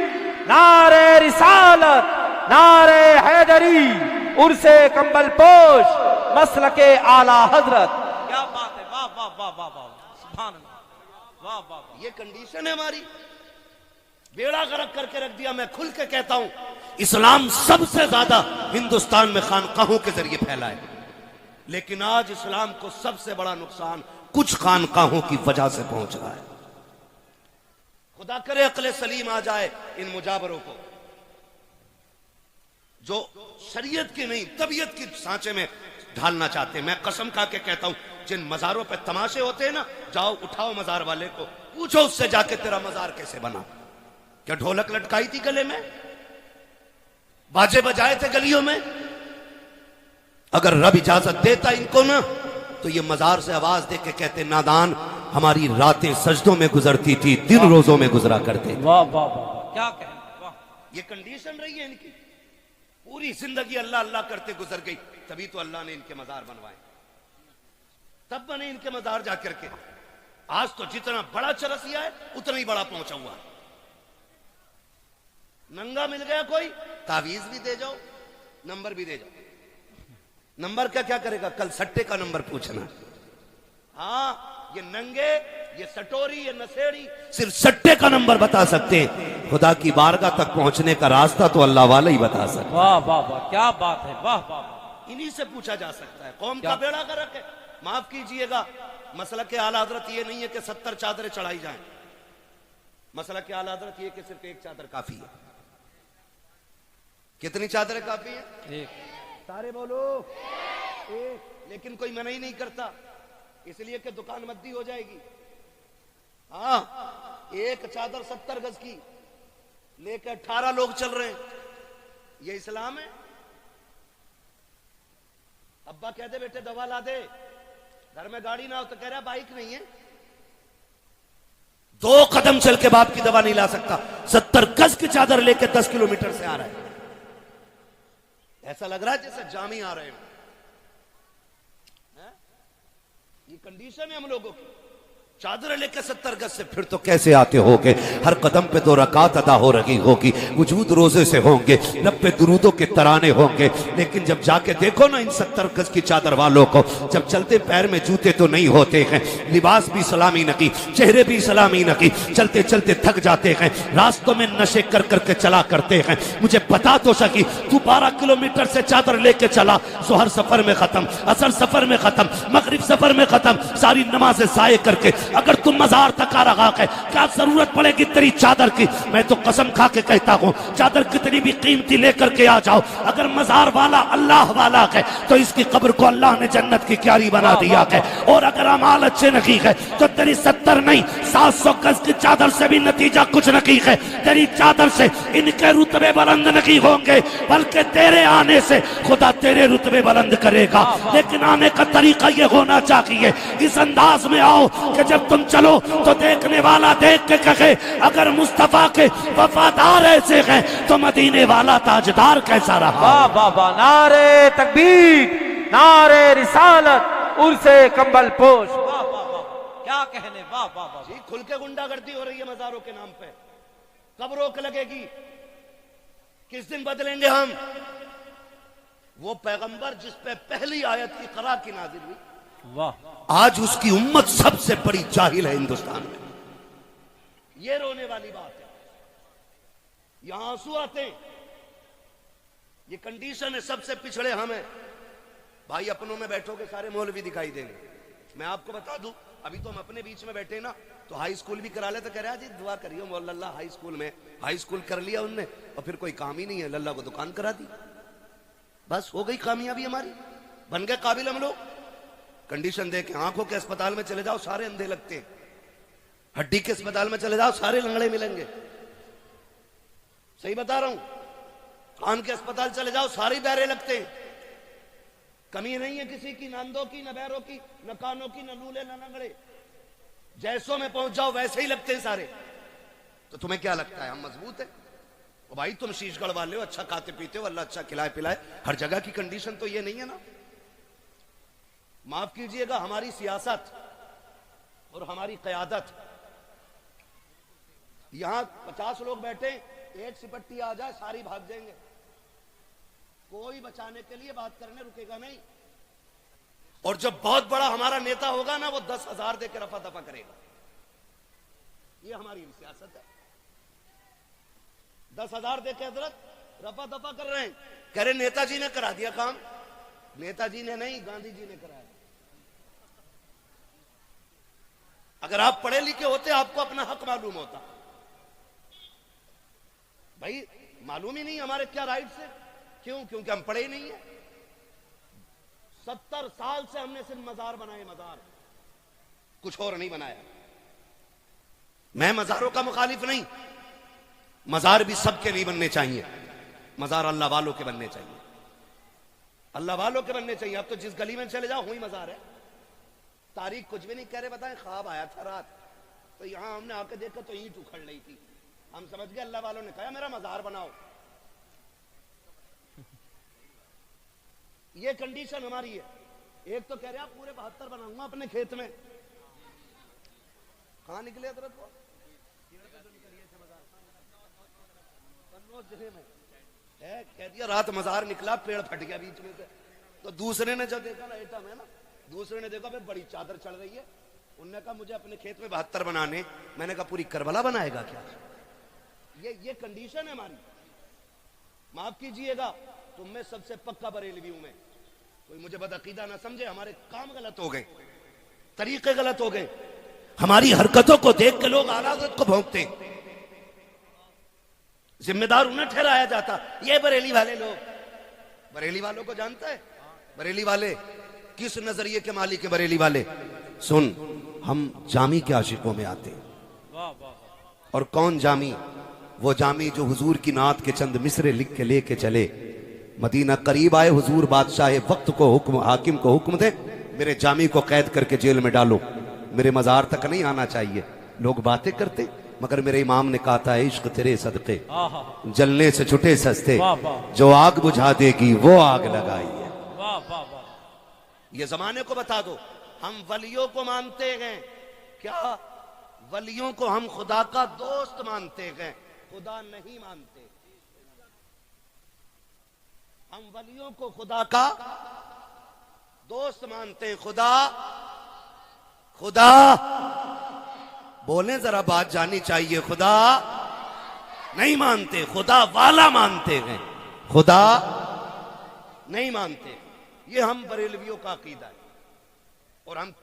नारे रिसालत, नारे हैदरी, उर्से कंबल पोश, मसलके आला हजरत। क्या बात है, वाह वाह वाह वाह वाह, सुभान अल्लाह, वाह वाह। ये कंडीशन है हमारी, बेड़ा गर्क करके रख दिया। मैं खुल के कहता हूं इस्लाम सबसे ज्यादा हिंदुस्तान में खानकाहों के जरिए फैला है, लेकिन आज इस्लाम को सबसे बड़ा नुकसान कुछ खानकाहों की वजह से पहुंच रहा है। खुदा करे अक्ल सलीम आ जाए इन मुजाबरों को, जो शरीयत की नहीं तबीयत की सांचे में ढालना चाहते हैं। मैं कसम खा के कहता हूं, जिन मजारों पे तमाशे होते हैं ना, जाओ उठाओ मजार वाले को, पूछो उससे जाके तेरा मजार कैसे बना। क्या ढोलक लटकाई थी गले में, बाजे बजाए थे गलियों में? अगर रब इजाजत देता इनको ना, तो ये मजार से आवाज दे के कहते नादान हमारी रातें सजदों में गुजरती थी, दिन रोजों में गुजरा करते। वाह वाह वाह, क्या कहें, वाह। ये कंडीशन रही है इनकी, पूरी जिंदगी अल्लाह अल्लाह करते गुजर गई, तभी तो अल्लाह ने इनके मजार बनवाए, तब बने इनके मजार जाकर के। आज तो जितना बड़ा चरसिया है उतना ही बड़ा पहुंचा हुआ। नंगा मिल गया कोई, तावीज भी दे जाओ, नंबर भी दे जाओ। नंबर का क्या करेगा? कल सट्टे का नंबर पूछना। हाँ, ये नंगे, ये सटोरी, ये नशेड़ी सिर्फ सट्टे का नंबर बता सकते हैं। खुदा की बारगाह तक पहुंचने का रास्ता तो अल्लाह वाला ही बता सकते। वाह वाह वाह, क्या बात है, वाह वाह। इन्हीं से पूछा जा सकता है। कौम का बेड़ा गर्क है। माफ कीजिएगा, मसला के आला हजरत ये नहीं है कि 70 चादरें चढ़ाई जाएं। मसला के आला हजरत ये कि सिर्फ एक चादर काफी है। कितनी चादरें काफी है? एक। सारे बोलो एक। लेकिन कोई मना ही नहीं करता, इसलिए कि दुकान मद्दी हो जाएगी। हाँ, एक चादर 70 गज की लेकर 18 लोग चल रहे हैं, ये इस्लाम है? अब्बा कह दे बेटे दवा ला दे, घर में गाड़ी ना हो तो कह रहा बाइक नहीं है। 2 कदम चल के बाप की दवा नहीं ला सकता, 70 गज की चादर लेके 10 किलोमीटर से आ रहा है। ऐसा लग रहा है जैसे जामी आ रहे हो। ये कंडीशन है हम लोगों की। चादर लेकर 70 गज से फिर तो कैसे आते होगे? हर कदम पे 2 रकात अदा हो रही होगी, वजूद रोजे से होंगे, लब पे दुरूदों के तराने होंगे। लेकिन जब जाके देखो ना इन 70 गज की चादर वालों को, जब चलते पैर में जूते तो नहीं होते हैं, लिबास भी सलामी नकी, चेहरे भी सलामी नकी, चलते चलते थक जाते हैं, रास्तों में नशे कर करके चला करते हैं। मुझे बता तो सकी, तू 12 किलोमीटर से चादर लेके चला, जोहर सफर में खत्म, असर सफर में खत्म, मगरिब सफर में खत्म, सारी नमाजें साये करके अगर तुम मजार तक आ रहा है, क्या जरूरत पड़ेगी तेरी चादर की? मैं तो कसम खा के कहता हूँ, चादर कितनी भी कीमती लेकर के आ जाओ, अगर मजार वाला अल्लाह वाला है तो इसकी कब्र को अल्लाह ने जन्नत की क्यारी बना दिया है। और अगर अमाल अच्छे नहीं है तो तेरी 70 नहीं 700 गज की चादर से भी नतीजा कुछ नहीं है। तेरी चादर से इनके रुतबे बुलंद नहीं होंगे, बल्कि तेरे आने से खुदा तेरे रुतबे बुलंद करेगा। लेकिन आने का तरीका ये होना चाहिए, इस अंदाज में आओ कि जब तुम चलो तो देखने वाला देख के कहे अगर मुस्तफा के वफादार ऐसे हैं तो मदीने वाला ताजदार कैसा रहा। वाह वाह वाह, नारे तकबीर, नारे रिसालत, उर्से कंबल पोश। वाह वाह वाह, क्या कहने, वाह वाह वाह। जी खुल के गुंडागर्दी हो रही है मजारों के नाम पे, कब रोक लगेगी? किस दिन बदलेंगे हम? वो पैगंबर जिस पे पहली आयत की करा की नाजिल हुई, वाह, आज उसकी उम्मत सबसे बड़ी जाहिल है हिंदुस्तान में। ये रोने वाली बात है, यहां आंसू आते हैं। ये कंडीशन है, सबसे पिछड़े हम हैं। भाई अपनों में बैठोगे सारे मौलवी दिखाई देंगे, मैं आपको बता दूं, अभी तो हम अपने बीच में बैठे ना, तो हाई स्कूल भी करा ले तो कह रहा जी दुआ करिए मौला हाई स्कूल में, हाई स्कूल कर लिया उनने और फिर कोई काम ही नहीं है, लल्ला को दुकान करा दी, बस हो गई कामयाबी हमारी, बन गए काबिल हम लोग। कंडीशन दे के आंखों के अस्पताल में चले जाओ सारे अंधे लगते हैं, हड्डी के अस्पताल में चले जाओ सारे लंगड़े मिलेंगे, सही बता रहा हूं, कान के अस्पताल चले जाओ सारे बहरे लगते हैं, कमी नहीं है किसी की, न अंधों की, न बहरों की, न कानों की, न लूले, न लंगड़े, जैसों में पहुंच जाओ वैसे ही लगते हैं सारे। तो तुम्हें क्या लगता है हम मजबूत है? और भाई तुम शीशगढ़ वाले हो, अच्छा खाते पीते हो, अल्लाह अच्छा खिलाए पिलाए, हर जगह की कंडीशन तो ये नहीं है ना। माफ कीजिएगा, हमारी सियासत और हमारी कयादत, यहां 50 लोग बैठे, एक सिपट्टी आ जाए सारी भाग जाएंगे, कोई बचाने के लिए बात करने रुकेगा नहीं। और जब बहुत बड़ा हमारा नेता होगा ना, वो 10,000 देकर रफा दफा करेगा, ये हमारी सियासत है। 10,000 देकर हजरत रफा दफा कर रहे हैं, कह रहे नेताजी ने करा दिया काम, नेताजी ने नहीं, गांधी जी ने कराया। अगर आप पढ़े लिखे होते आपको अपना हक मालूम होता, भाई मालूम ही नहीं हमारे क्या राइट्स है, क्यों? क्योंकि हम पढ़े ही नहीं है। 70 साल से हमने सिर्फ मजार बनाए, मजार, कुछ और नहीं बनाया। मैं मजारों का मुखालिफ नहीं, मजार भी सबके नहीं बनने चाहिए, मजार अल्लाह वालों के बनने चाहिए, अल्लाह वालों के बनने चाहिए। अब तो जिस गली में चले जाओ वही मजार है, तारीख कुछ भी नहीं कह रहे, बताएं ख्वाब आया था रात, तो यहां हमने आके देखा तो ईंट उखड़ रही थी, हम समझ गए अल्लाह वालों ने कहा मेरा मजार बनाओ। ये कंडीशन हमारी है। एक तो कह रहे आप पूरे 72 बनाऊंगा अपने खेत में, कहां निकले हजरत को? है, कह दिया रात मजार निकला, पेड़ फट गया बीच में से। तो दूसरे ने जब देखा ना, एटम है ना, दूसरे ने देखा बड़ी चादर चढ़ रही है, उनने कहा मुझे अपने खेत में 72 बनाने, मैंने कहा पूरी करबला बनाएगा क्या? ये कंडीशन है हमारी। माफ कीजिएगा, तुम में सबसे पक्का बरेलवी हूं मैं, कोई मुझे बदअकीदा ना समझे, हमारे काम गलत हो गए, तरीके गलत हो गए, हमारी हरकतों को देख के लोग आला हज़रत को भौंकते, जिम्मेदार उन्हें ठहराया जाता। ये बरेली वाले लोग, बरेली वालों को जानता है? बरेली वाले किस नजरिए के मालिक है? बरेली वाले सुन, हम जामी के आशिकों में आते हैं। और कौन जामी? वो जामी जो हुजूर की नात के चंद मिसरे लिख के लेके चले, मदीना करीब आए, हुजूर बादशाह वक्त को हुक्म, हाकिम को हुक्म दे, मेरे जामी को कैद करके जेल में डालो, मेरे मजार तक नहीं आना चाहिए। लोग बातें करते, मगर मेरे इमाम ने कहा था इश्क तेरे सदके जलने से छुटे सस्ते, जो आग बुझा देगी वो आग लगाई है। ये जमाने को बता दो, हम वलियों को मानते हैं क्या? वलियों को हम खुदा का दोस्त मानते हैं, खुदा नहीं मानते। हम वलियों को खुदा का दोस्त मानते हैं, खुदा खुदा बोले जरा, बात जानी चाहिए, खुदा नहीं मानते, खुदा वाला मानते हैं, खुदा नहीं मानते। ये हम बरेलवियों का अकीदा है। और हम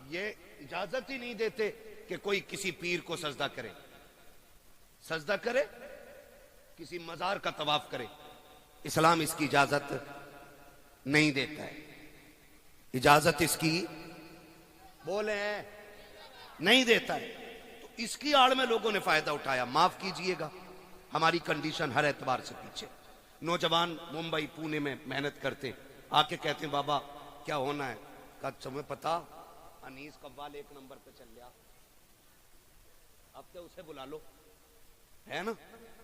ये इजाजत ही नहीं देते कि कोई किसी पीर को सजदा करे, सजदा करे, किसी मजार का तवाफ करे, इस्लाम इसकी इजाजत नहीं देता है। इजाजत इसकी बोले नहीं देता है। तो इसकी आड़ में लोगों ने फायदा उठाया। माफ कीजिएगा, हमारी कंडीशन हर एतबार से पीछे। नौजवान मुंबई पुणे में मेहनत करते, आके कहते हैं बाबा क्या होना है? कहा तुम्हें पता अनीस कव्वाल 1 नंबर पे चल गया, अब क्या उसे बुला लो, है ना,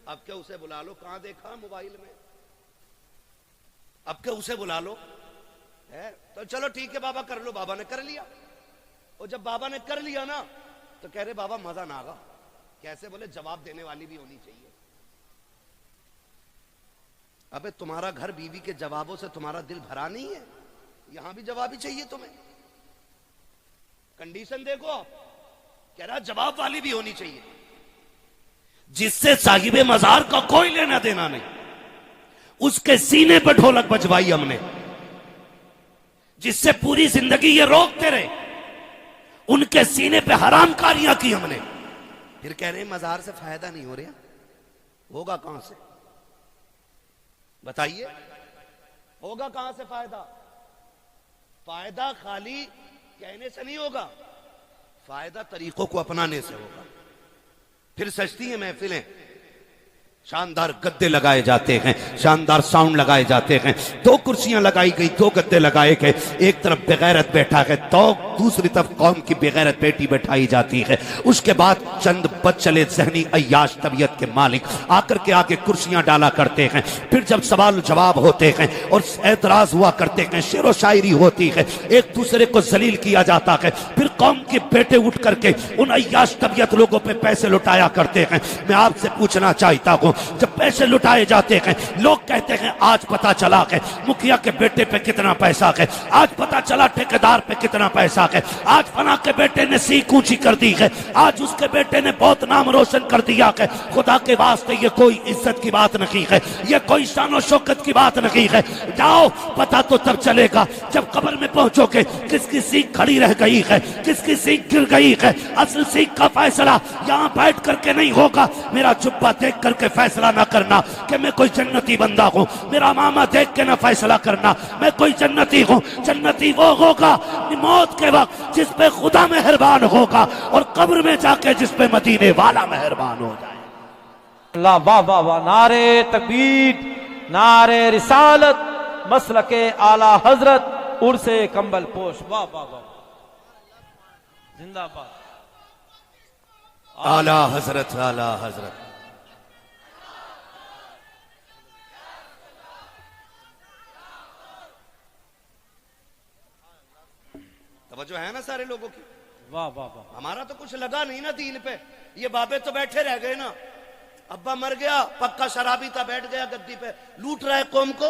अब क्या उसे बुला लो, कहां देखा मोबाइल में, अब क्या उसे बुला लो, है तो चलो ठीक है बाबा कर लो। बाबा ने कर लिया, और जब बाबा ने कर लिया ना तो कह रहे बाबा मजा ना आगा। कैसे? बोले जवाब देने वाली भी होनी चाहिए। अबे तुम्हारा घर बीवी के जवाबों से तुम्हारा दिल भरा नहीं है, यहां भी जवाब ही चाहिए तुम्हें। कंडीशन देखो, कह रहा जवाब वाली भी होनी चाहिए, जिससे साहिबे मजार का कोई लेना देना नहीं, उसके सीने पर ढोलक बजवाई हमने, जिससे पूरी जिंदगी ये रोकते रहे उनके सीने पे हरामकारियां की हमने, फिर कह रहे हैं मजार से फायदा नहीं हो रहा। होगा कहां से बताइए, होगा कहां से फायदा? फायदा खाली कहने से नहीं होगा, फायदा तरीकों को अपनाने से होगा। फिर सजती हैं महफिलें, शानदार गद्दे लगाए जाते हैं, शानदार साउंड लगाए जाते हैं, 2 कुर्सियां लगाई गई, 2 गद्दे लगाए गए, एक तरफ बेगैरत बैठा है तो दूसरी तरफ कौम की बेगैरत बेटी बैठाई जाती है। उसके बाद चंद बदचले ज़हनी अय्याश तबीयत के मालिक आकर के आगे कुर्सियां डाला करते हैं। फिर जब सवाल जवाब होते हैं और एतराज हुआ करते हैं, शेरो शायरी होती है, एक दूसरे को जलील किया जाता है, फिर कौम के बेटे उठ करके उन अय्याश तबीयत लोगों पे पैसे लुटाया करते हैं। मैं आपसे पूछना चाहता हूं, जब पैसे लुटाए जाते हैं, लोग कहते हैं आज पता चला है मुखिया के बेटे पे कितना पैसा है, आज पता चला ठेकेदार पे कितना पैसा है, आज फना के बेटे ने सीख ऊंची कर दी है, आज उसके बेटे ने बहुत नाम रोशन कर दिया है। खुदा के वास्ते ये कोई इज्जत की बात नहीं है, ये कोई शान और शौकत की बात नहीं है। जाओ, पता तो तब चलेगा जब कब्र में पहुंचोगे किसकी सीख खड़ी रह गई है, किसकी सीख गिर गई है। असल सीख का फैसला यहां बैठ करके नहीं होगा। मेरा जुब्बा देख करके फैसला ना करना कि मैं कोई जन्नती बंदा हूं, मेरा मामा देख के ना फैसला करना मैं कोई जन्नती हूं। जन्नती वो होगा मौत के वक्त जिस पे खुदा मेहरबान होगा, और कब्र में जाके जिस पे मदीने वाला मेहरबान हो जाए। अल्लाह, वाह वाह वाह, नारे तकबीर, नारे रिसालत, मसलके आला हजरत, उर्से कंबल पोश, वाह वाह वाह, जिंदाबाद। आला हजरत, आला हजरत। तवज्जो है ना सारे लोगों की? वाह वाह वाह। हमारा तो कुछ लगा नहीं ना दीन पे, ये बाबे तो बैठे रह गए ना। अब्बा मर गया, पक्का शराबी था, बैठ गया गद्दी पे, लूट रहा है कौम को।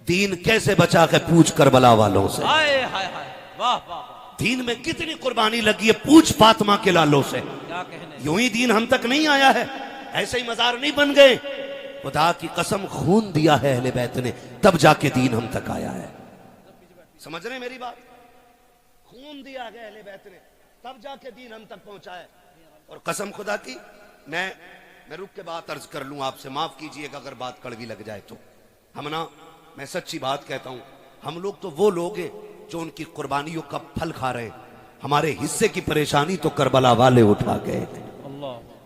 दीन कैसे बचा के पूछ करबला वालों से। हाय हाय हाय, वाह वाह वाह। दीन में कितनी कुर्बानी लगी है, पूछ फातिमा के लालों से। क्या कहने, यूं ही दीन हम तक नहीं आया है, ऐसे ही मजार नहीं बन गए। खुदा की कसम खून दिया है अहले बैत ने, तब जाके दीन हम तक आया है। समझ रहे मेरी बात? खून दिया है अहले बैत ने, तब जाके दीन हम तक पहुंचा है। और कसम खुदा की, मैं रुक के बात अर्ज कर लूं आपसे, माफ कीजिएगा अगर बात कड़वी लग जाए तो। हम ना, मैं सच्ची बात कहता हूं, हम लोग तो वो लोग हैं जो उनकी कुर्बानियों का फल खा रहे हैं। हमारे हिस्से की परेशानी तो करबला वाले उठा गए थे,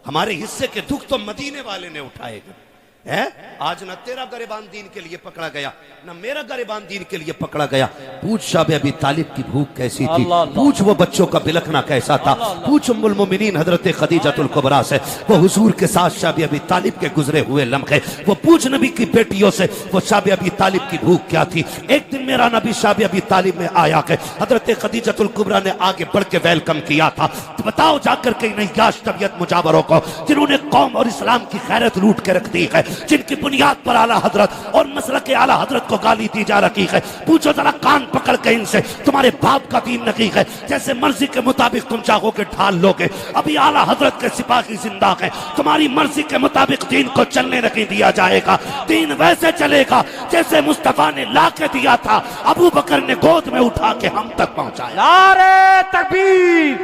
हमारे हिस्से के दुख तो मदीने वाले ने उठाए गए है। आज न तेरा गरेबान दीन के लिए पकड़ा गया, न मेरा गरेबान दीन के लिए पकड़ा गया। पूछ शाबे अबी तालिब की भूख कैसी थी, पूछ वो बच्चों का बिलखना कैसा था, पूछ उम्मुल मोमिनीन हजरत खदीजतुल कुबरा से वो हुजूर के साथ शाबे अबी तालिब के गुजरे हुए लम्हे, वो पूछ नबी की बेटियों से वो शाबे अबी तालिब की भूख क्या थी। एक दिन मेरा नबी शाबे अबी तालिब में आया है, हजरत खदीजतुल कुबरा ने आगे बढ़ के वेलकम किया था। तो बताओ जाकर के इन याश तबियत मुजावरों को, जिन्होंने कौम और इस्लाम की खैरत लूट के रख दी है, जिनकी बुनियाद पर आला हजरत और मसलक के आला हजरत को गाली दी जा रही है। पूछो जरा कान पकड़ के इनसे, तुम्हारे बाप का दीन नहीं है, जैसे मर्जी के मुताबिक तुम चाहोगे ढाल लोगे। अभी आला हजरत के सिपाही जिंदा है, तुम्हारी मर्जी के मुताबिक दीन को चलने नहीं दिया जाएगा। दीन वैसे चलेगा जैसे मुस्तफा ने ला के दिया था, अबू बकर ने गोद में उठा के हम तक पहुंचाया। नारे तकबीर,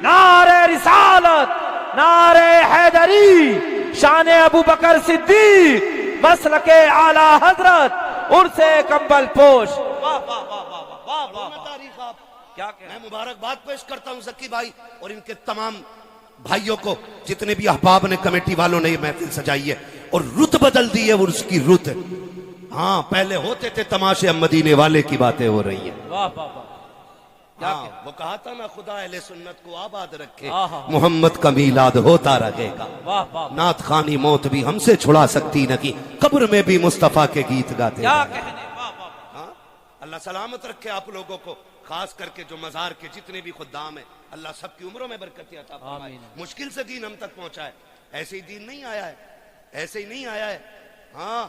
नारे रिसालत, नारे हैदरी, शान अबू बकर सिद्दीक, मसलके आला हजरत, उर्से कंबल पोश। वाह वाह वाह वाह वाह वाह। तारीख आप क्या कह, मैं मुबारकबाद पेश करता हूं जक्की भाई और इनके तमाम भाइयों को, जितने भी अहबाब ने, कमेटी वालों ने ये महफिल सजाई है और रुत बदल दी है, वो उसकी रुत। हाँ, पहले होते थे तमाशे, अब मदीने वाले की बातें हो रही है। वाह वाह वाह। हाँ, वो कहा था ना, खुदा अहले सुन्नत को आबाद रखे, मोहम्मद का मीलाद होता रहेगा। नात खानी मौत भी हमसे छुड़ा सकती नहीं, कब्र में भी मुस्तफा के गीत गाते। क्या कहने, हाँ, अल्लाह सलामत रखे आप लोगों को, खास करके जो मजार के जितने भी खुद्दाम है, अल्लाह सबकी उम्रों में बरकत अता फरमाए। मुश्किल से दीन हम तक पहुंचा है, ऐसे ही दीन नहीं आया है, ऐसे ही नहीं आया है। हाँ,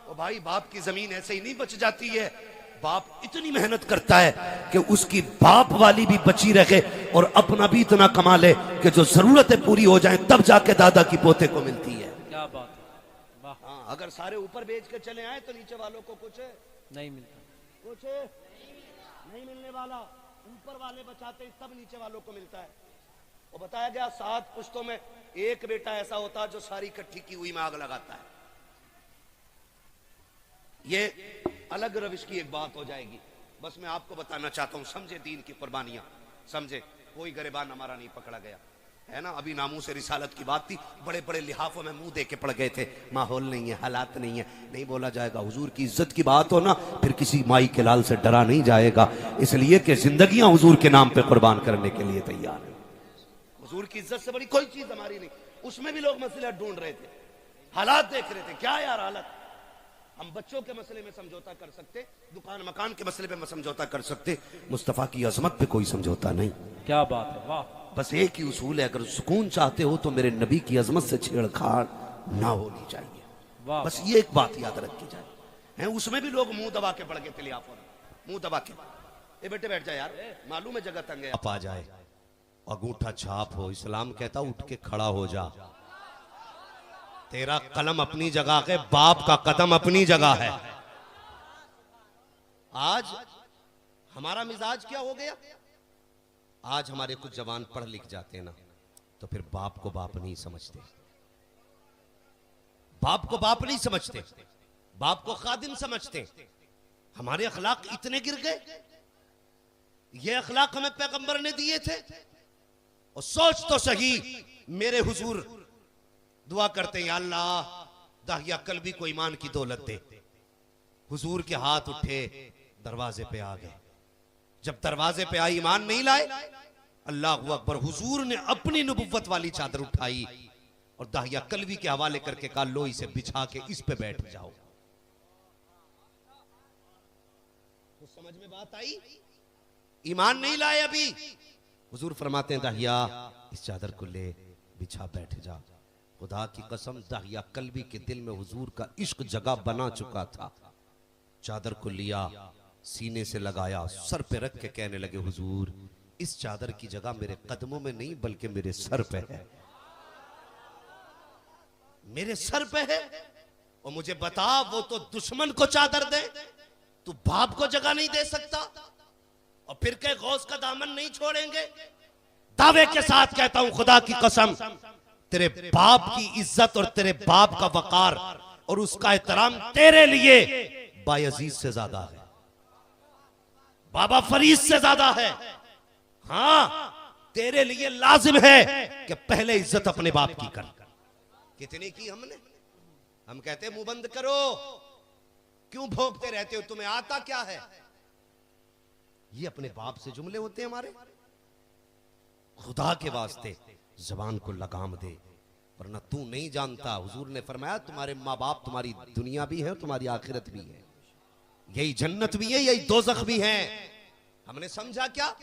वो भाई बाप की जमीन ऐसे ही नहीं बच जाती है। बाप इतनी मेहनत करता है कि उसकी बाप वाली भी बची रहे और अपना भी इतना कमा ले कि जो जरूरतें पूरी हो जाएं, तब जाके दादा की पोते को मिलती है। क्या बात है। हाँ, अगर सारे ऊपर बेच के चले आए तो नीचे वालों को कुछ नहीं मिलता, कुछ नहीं मिलने वाला। ऊपर वाले बचाते हैं तब नीचे वालों को मिलता है। और बताया गया 7 पुश्तों में एक बेटा ऐसा होता है जो सारी इकट्ठी की हुई में आग लगाता है। ये अलग रविश की एक बात हो जाएगी। बस मैं आपको बताना चाहता हूं, समझे दीन की कुर्बानियां, समझे कोई गरिबान हमारा नहीं पकड़ा गया है ना। अभी नामू से रिसालत की बात थी, बड़े बड़े लिहाफों में मुंह दे के पड़ गए थे, माहौल नहीं है, हालात नहीं है, नहीं बोला जाएगा। हुजूर की इज्जत की बात हो ना, फिर किसी माई के लाल से डरा नहीं जाएगा, इसलिए कि जिंदगियां हुजूर के नाम पे कुर्बान करने के लिए तैयार है। हुजूर की इज्जत से बड़ी कोई चीज हमारी नहीं। उसमें भी लोग मसले ढूंढ रहे थे, हालात देख रहे थे, क्या यार हालत। हम बच्चों के मसले में समझौता कर सकते, दुकान मकान के मसले में समझौता कर सकते, मुस्तफा की अजमत पे कोई समझौता नहीं। क्या बात है, वाह। बस एक ही उसूल है, अगर सुकून चाहते हो तो मेरे नबी की अजमत से छेड़छाड़ ना होनी चाहिए। वाह, बस ये एक बात याद रखी जाए। हैं उसमें भी लोग मुंह दबा के पड़ गए थे, लिहाफों में मुंह दबा के। ए बेटे बैठ जा यार, मालूम है जगह तंग है। आप आ जाए, अंगूठा छाप हो, इस्लाम कहता उठ के खड़ा हो जा। तेरा कलम अपनी जगह है, बाप का कदम अपनी जगह है। आज हमारा मिजाज क्या हो गया, आज हमारे कुछ जवान पढ़ लिख जाते हैं ना, तो फिर बाप को बाप नहीं समझते, बाप को बाप नहीं समझते, बाप को खादिम समझते। हमारे अखलाक इतने गिर गए, ये अखलाक हमें पैगंबर ने दिए थे। और सोच तो सही, मेरे हुजूर दुआ करते हैं, अल्लाह दाहिया कल्बी को ईमान की दौलत दे। हुजूर के हाथ उठे, दरवाजे पे आ गए। जब दरवाजे पे आई, ईमान नहीं लाए, अल्लाह अकबर, हुजूर ने अपनी नबुव्वत वाली चादर उठाई और दाहिया कल्बी के हवाले करके कहा, लो इसे बिछा के इस पे बैठ जाओ। तो समझ में बात आई? ईमान नहीं लाए अभी, हुजूर फरमाते हैं, दाहिया इस चादर को ले, बिछा बैठ जा। खुदा की कसम, दाहिया कल्बी के दिल में हुजूर का इश्क जगह बना चुका था। चादर को लिया, सीने से लगाया, सर पे रख के कहने लगे, हुजूर इस चादर की जगह मेरे कदमों में नहीं बल्कि मेरे सर पे है, मेरे सर पे है। और मुझे बता, वो तो दुश्मन को चादर दे, तू बाप को जगह नहीं दे सकता? और फिर कह गौस का दामन नहीं छोड़ेंगे। दावे के साथ कहता हूं, खुदा की कसम, तेरे बाप की इज्जत और तेरे बाप का वकार और उसका एहतराम तेरे लिए बायजीद से ज्यादा है, बाबा फरीद से ज्यादा है। हां, तेरे लिए लाजिम है कि पहले इज्जत अपने बाप की कर। कितनी की हमने? हम कहते मुंह बंद करो, क्यों भोंकते रहते हो, तुम्हें आता क्या है? ये अपने बाप से जुमले होते हैं हमारे। खुदा के वास्ते जबान को लगाम दे, वरना तू नहीं जानता। हुजूर ने फरमाया, तुम्हारे माँ बाप तुम्हारी दुनिया भी है, तुम्हारी आखिरत भी है, यही जन्नत भी है, यही दोज़ख भी है। हमने समझा क्या?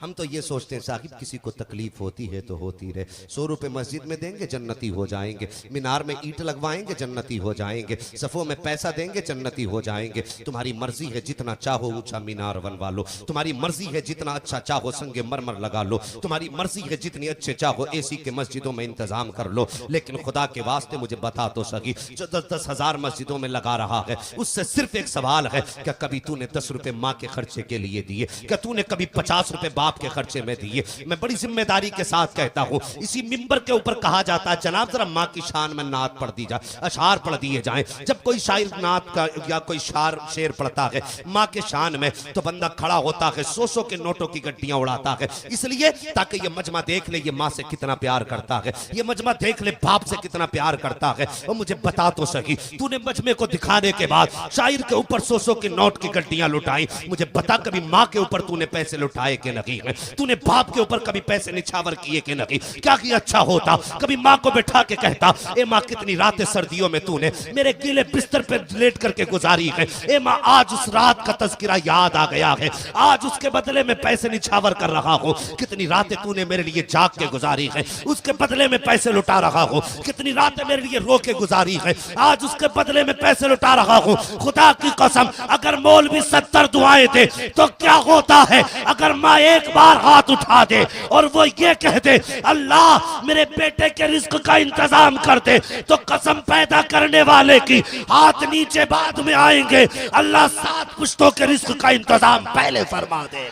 हम तो ये सोचते हैं साहिब किसी को तकलीफ होती है तो होती रहे, 100 रुपए मस्जिद में देंगे जन्नती हो जाएंगे, मीनार में ईंट लगवाएंगे जन्नती हो जाएंगे, सफ़ों में पैसा देंगे जन्नती हो जाएंगे। तुम्हारी मर्जी है, जितना चाहो ऊंचा मीनार बनवा लो, तुम्हारी मर्जी है, जितना अच्छा चाहो संगे मरमर लगा लो, तुम्हारी मर्जी है, जितनी अच्छे चाहो एसी के मस्जिदों में इंतजाम कर लो। लेकिन खुदा के वास्ते मुझे बता तो सही, जो 10-10 हजार मस्जिदों में लगा रहा है, उससे सिर्फ एक सवाल है, क्या कभी तूने 10 रुपए माँ के खर्चे के लिए दिए? क्या तूने कभी 50 रुपए बाप के खर्चे में दिए? मैं बड़ी जिम्मेदारी के साथ कहता हूं, इसी मिंबर के ऊपर कहा जाता है, जनाब जरा माँ की शान में नात पढ़ दी जाए, अशार पढ़ दिए जाएं। जब कोई शायर नात का या कोई शेर पढ़ता है माँ के शान में, तो बंदा खड़ा होता है, 100-100 के नोटों की गड्डियां उड़ाता है, इसलिए ताकि ये मजमा देख ले ये माँ से कितना प्यार करता है, ये मजमा देख ले बाप से कितना प्यार करता है। और मुझे बता तो सही, तूने मजमे को दिखाने के बाद शायर के ऊपर 100-100 के नोट की गड्डियां लुटाई, मुझे बता कभी माँ के ऊपर तूने पैसे लुटाए कि नहीं? तूने बाप के ऊपर कभी पैसे निछावर किए कि नहीं? क्या किया अच्छा होता, कभी माँ को बैठा के कहता, ए माँ कितनी रातें सर्दियों में तूने मेरे गीले बिस्तर पे लेट करके गुजारी है, ए माँ आज उस रात का तज़किरा याद आ गया है, आज उसके बदले में पैसे निछावर कर रहा हूँ। कितनी रातें तूने मेरे लिए जाग के गुजारी है, उसके बदले में पैसे लुटा रहा हूँ। कितनी रातें मेरे लिए रो के गुजारी है, आज उसके बदले में पैसे लुटा रहा हूँ। खुदा की कसम, अगर मौलवी 70 दुआएं दे तो क्या होता है अगर माँ एक बार हाथ उठा दे और वो ये कह दे, अल्लाह मेरे बेटे के रिस्क का इंतजाम कर दे, तो कसम पैदा करने वाले की हाथ नीचे बाद में आएंगे, अल्लाह 7 पुश्तों के रिस्क का इंतजाम पहले फरमा दे।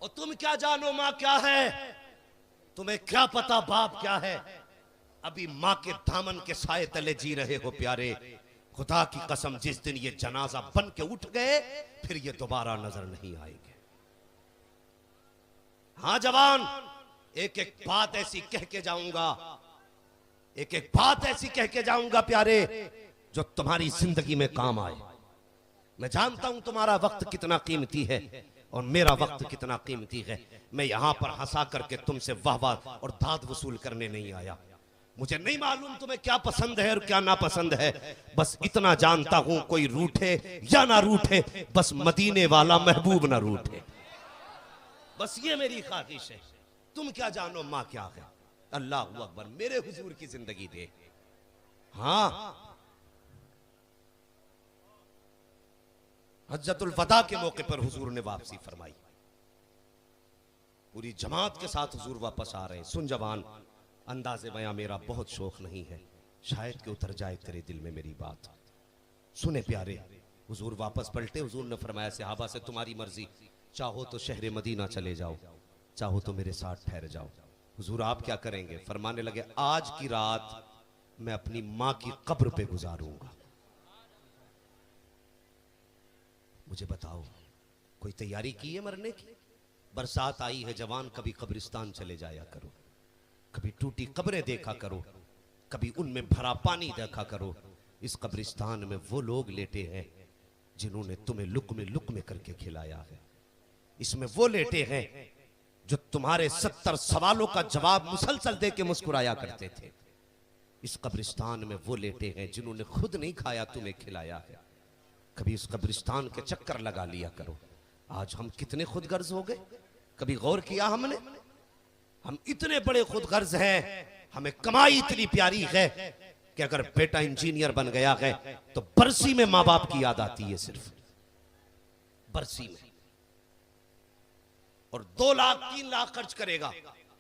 और तुम क्या जानो मां क्या है, तुम्हें क्या पता बाप क्या है। अभी मां के दामन के साए तले जी रहे हो प्यारे। खुदा की कसम, जिस दिन ये जनाजा बन के उठ गए फिर ये दोबारा नजर नहीं आएंगे। हाँ जवान, एक एक बात ऐसी कह के जाऊंगा, एक एक बात ऐसी कह के जाऊंगा प्यारे, जो तुम्हारी जिंदगी में काम आए। मैं जानता हूं तुम्हारा वक्त कितना कीमती है और मेरा वक्त कितना कीमती है। मैं यहां पर हंसा करके तुमसे वाह और दाद वसूल करने नहीं आया। मुझे नहीं मालूम तुम्हें क्या पसंद है और क्या नापसंद है। बस इतना जानता हूं, कोई रूठे या ना रूठे, बस मदीने वाला महबूब ना रूठे। बस ये मेरी ख्वाहिश है। तुम क्या जानो मां क्या है। अल्लाह अकबर, मेरे हुजूर की जिंदगी दे। हाँ, हज्जतुल वदा के मौके पर हुजूर ने वापसी फरमाई। पूरी जमात के साथ हुजूर वापस आ रहे हैं। सुन जवान, अंदाज़े बयां मेरा बहुत शौक नहीं है, शायद कि उतर जाए तेरे दिल में मेरी बात। सुने प्यारे, हुजूर वापस पलटे। हुजूर ने फरमाया सहाबा से, तुम्हारी मर्जी, चाहो तो शहर मदीना चले जाओ, चाहो तो मेरे साथ ठहर जाओ। हुजूर आप क्या करेंगे? फरमाने लगे, आज की रात मैं अपनी मां की कब्र पे गुजारूंगा। मुझे बताओ, कोई तैयारी की है मरने की? बरसात आई है जवान, कभी कब्रिस्तान चले जाया करो, कभी टूटी कब्रें देखा करो, कभी उनमें भरा पानी देखा करो। इस कब्रिस्तान में वो लोग लेटे हैं जिन्होंने तुम्हें लुक्मे करके खिलाया है। इसमें वो लेटे हैं जो तुम्हारे 70 सवालों का जवाब मुसलसल दे के मुस्कुराया करते थे। इस कब्रिस्तान में वो लेटे हैं जिन्होंने खुद नहीं खाया, तुम्हें खिलाया है। कभी इस कब्रिस्तान के चक्कर लगा लिया करो। आज हम कितने खुदगर्ज हो गए, कभी गौर किया हमने? हम इतने बड़े खुदगर्ज हैं, हमें कमाई इतनी प्यारी है कि अगर बेटा इंजीनियर बन गया है तो बरसी में मां बाप की याद आती है, सिर्फ बरसी में। और 2 लाख 3 लाख खर्च करेगा,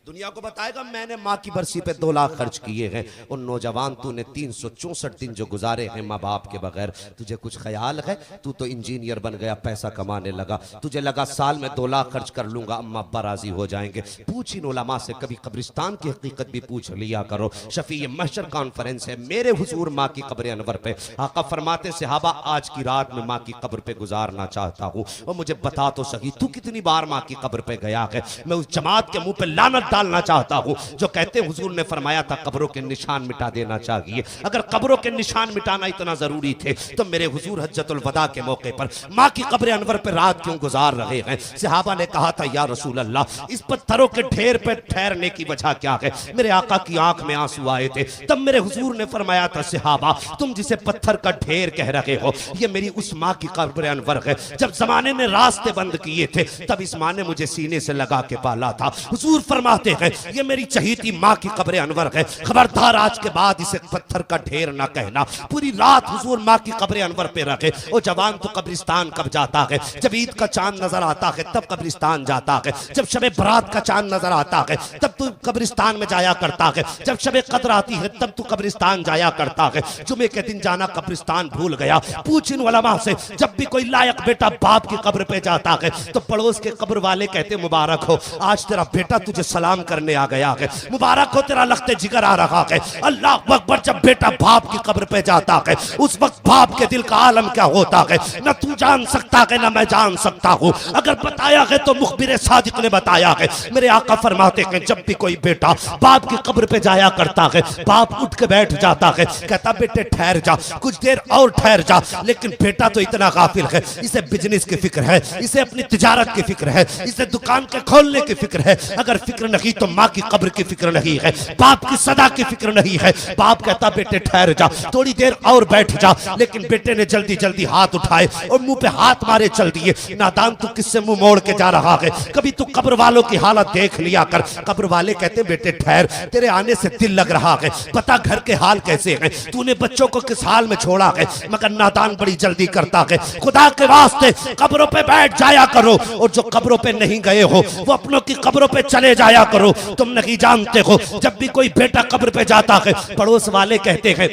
दुनिया को बताएगा मैंने मां की बरसी पे 2 लाख खर्च किए हैं। और नौजवान, तूने 364 दिन जो गुजारे हैं माँ बाप के बगैर, तुझे कुछ ख्याल है? तू तो इंजीनियर बन गया, पैसा कमाने लगा, तुझे लगा साल में 2 लाख खर्च कर लूंगा, अम्मा अब्बा राजी हो जाएंगे। पूछ इन उलमा से, कभी कब्रिस्तान की हकीकत भी पूछ लिया करो। शफी महशर कॉन्फ्रेंस है मेरे हुजूर माँ की कब्र अनवर पे। आका फरमाते, सहाबा आज की रात में माँ की कब्र पे गुजारना चाहता हूँ, और मुझे बता तो सही तू कितनी बार माँ की कब्र पे गया है। मैं उस जमात के मुंह पे लानत डालना चाहता हूं जो कहते हुजूर ने फरमाया था कब्रों के निशान मिटा देना चाहिए। अगर कब्रों के निशान मिटाना इतना जरूरी थे तो मेरे हुजूर हज्जतुल वदा के मौके पर मां की कब्र अनवर पे रात क्यों गुजार रहे हैं? सहाबा ने कहा था, या रसूल अल्लाह, इस पत्थरों के ढेर पे ठहरने की वजह क्या है? मेरे आका की आंख में आंसू आए थे। तब मेरे हुजूर ने फरमाया था, सहाबा तुम जिसे पत्थर का ढेर कह रहे हो, ये मेरी उस मां की कब्र अनवर है। जब जमाने ने रास्ते बंद किए थे तब इस मां ने मुझे सीने से लगा के पाला था। हुजूर फरमाते हैं, ये मेरी चहीती माँ की कब्र अनवर है, खबरदार आज के बाद इसे पत्थर का ढेर ना कहना। पूरी रात हुजूर माँ की कब्र अनवर पे रखे। ओ जवान, तो कब्रिस्तान कब जाता है? जब ईद का चांद नजर आता है तब कब्रिस्तान जाता है। जब शबे बरात का चांद नजर आता है तब तू कब्रिस्तान में जाया करता है। जब शबे कद्र आती है तब तू कब्रिस्तान जाया करता है। जुमे के दिन जाना कब्रिस्तान भूल गया। पूछ इन उलमा से, जब भी कोई लायक बेटा बाप की कब्र पे जाता है तो पड़ोस के कब्र वाले कहते, मुबारक हो, आज तेरा बेटा तुझे सलाम करने आ गया है, मुबारक हो तेरा लख्ते जिगर आ रहा है। अल्लाह अकबर, जब बेटा बाप की कब्र पे जाता है उस वक्त बाप के दिल का आलम क्या होता है न तू जान सकता है न मैं जान सकता हूँ। अगर बताया है तो मुखबिर सादिक ने बताया है। मेरे आका फरमाते हैं, जब भी कोई बेटा बाप की कब्र पे जाया करता है बाप उठ के बैठ जाता है, कहता बेटे ठहर जा, कुछ देर और ठहर जा। लेकिन बेटा तो इतना गाफिल है, इसे बिजनेस की फिक्र है, इसे अपनी तिजारत की फिक्र है, इसे दुकान के खोलने की फिक्र है। अगर फिक्र नहीं तो माँ की कब्र की फिक्र नहीं है, बाप की सदा की फिक्र नहीं है। बाप कहता बेटे ठहर जा, थोड़ी देर और बैठ जा। लेकिन बेटे ने जल्दी जल्दी हाथ उठाए और मुंह पे हाथ मारे चल दिए। नादान, तू किससे मुंह मोड़ के जा रहा है? कभी तू कब्र वालों की हालत देख लिया कर। कब्र वाले कहते बेटे ठहर, तेरे आने से दिल लग रहा है, पता घर के हाल कैसे हैं, तूने बच्चों को किस हाल में छोड़ा है। मगर नादान बड़ी जल्दी करता है। खुदा के वास्ते कब्रों पे बैठ जाया करो, और जो कब्रों पे नहीं गए हो वो अपनों की कब्रों पे चले जाया करो। तुम नहीं जानते हो, जब भी कोई बेटा कब्र पे जाता है पड़ोस वाले कहते हैं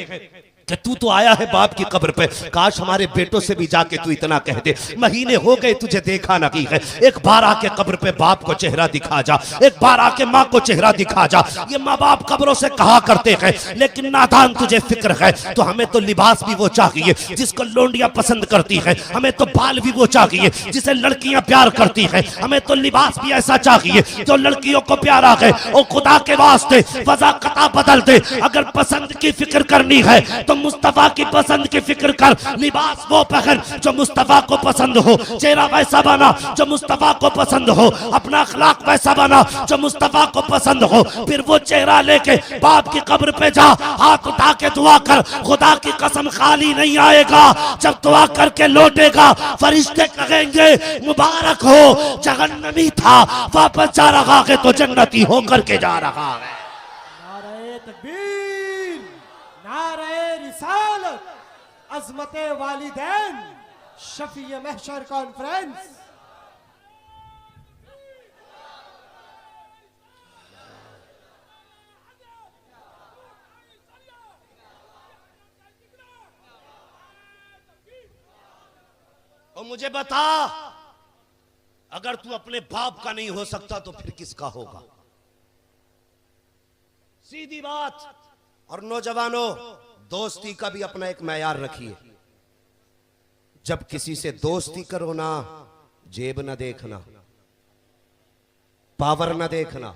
कि तू तो आया है बाप की कब्र पे, काश हमारे बेटों से भी जाके तू इतना कह दे, महीने हो गए तुझे देखा नहीं है, एक बार आके कब्र पे बाप को चेहरा दिखा जा, एक बार आके माँ को चेहरा दिखा जा। ये माँ बाप कब्रों से कहा करते हैं, लेकिन नादान तुझे फिक्र है। तो हमें तो लिबास भी वो चाहिए जिसको लोंडियां पसंद करती है, हमें तो बाल भी वो चाहिए जिसे लड़कियां प्यार करती है, हमें तो लिबास भी ऐसा चाहिए जो लड़कियों को प्यारा है। और खुदा के वास्ते वज़ाकता बदल दे, अगर पसंद की फिक्र करनी है तो मुस्तफा की पसंद की फिक्र कर, लिबास वो पहन जो मुस्तफा को पसंद हो, चेहरा वैसा बना जो मुस्तफा को पसंद हो, अपना अखलाक वैसा बना जो मुस्तफा को पसंद हो। फिर वो चेहरा लेके बाप की कब्र पे जा, हाथ उठा के दुआ कर, खुदा की कसम खाली नहीं आएगा। जब दुआ करके लौटेगा फरिश्ते कहेंगे मुबारक हो, जहन्नमी था वापस जा रहा है तो जन्नती होकर के जा रहा है। नारे तकबीर, नारे रिसालत, अज़मते वालिदैन, शफीए महशर कॉन्फ्रेंस। और मुझे बता, अगर तू अपने बाप का नहीं हो सकता तो फिर किसका होगा? सीधी बात। और नौजवानों, दोस्ती का भी अपना एक मैयार रखिए। जब किसी से दोस्ती करो ना, जेब ना देखना, पावर ना देखना,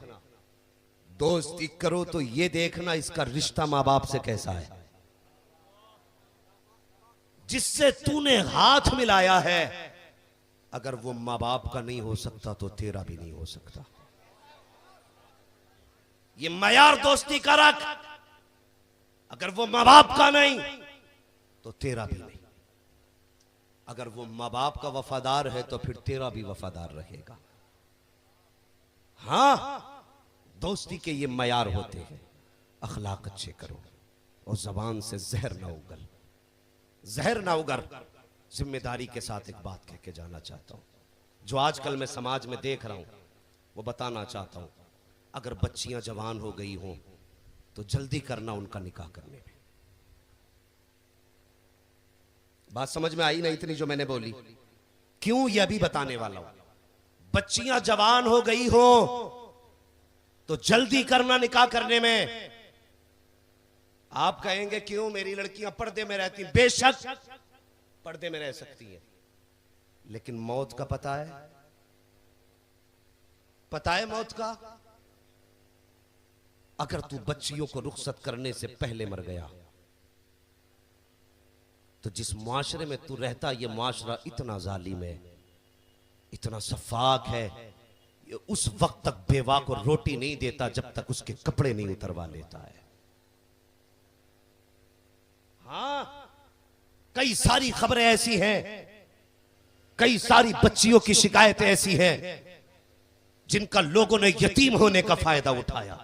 दोस्ती करो तो ये देखना इसका रिश्ता मां बाप से कैसा है। जिससे तूने हाथ मिलाया है, अगर वो मां बाप का नहीं हो सकता तो तेरा भी नहीं हो सकता। ये मयार दोस्ती का रख, अगर वो मां बाप का नहीं तो तेरा भी नहीं। अगर वो मां बाप का वफादार है तो फिर तेरा भी वफादार रहेगा। हां, दोस्ती के ये मयार होते हैं। अखलाक अच्छे करो और जबान से जहर ना उगल, जहर ना उगर। जिम्मेदारी के साथ एक बात कह के जाना चाहता हूं, जो आजकल मैं समाज में देख रहा हूं वो बताना चाहता हूं। अगर बच्चियां जवान हो गई हों तो जल्दी करना उनका निकाह करने में। बात समझ में आई ना इतनी जो मैंने बोली? क्यों, यह भी बताने वाला हूं। बच्चियां जवान हो गई हो तो जल्दी करना निकाह करने में। आप कहेंगे क्यों, मेरी लड़कियां पर्दे में रहती? बेशक पर्दे में रह सकती हैं, लेकिन मौत का पता है? पता है मौत का? अगर तू बच्चियों को रुखसत करने से पहले मर गया तो जिस मुआशरे में तू रहता, यह मुआशरा इतना जालिम है, इतना सफाक है, ये उस वक्त तक बेवा को रोटी नहीं देता जब तक उसके कपड़े नहीं उतरवा लेता है। हाँ, कई सारी खबरें ऐसी हैं, कई सारी बच्चियों की शिकायतें ऐसी हैं जिनका लोगों ने यतीम होने का फायदा उठाया।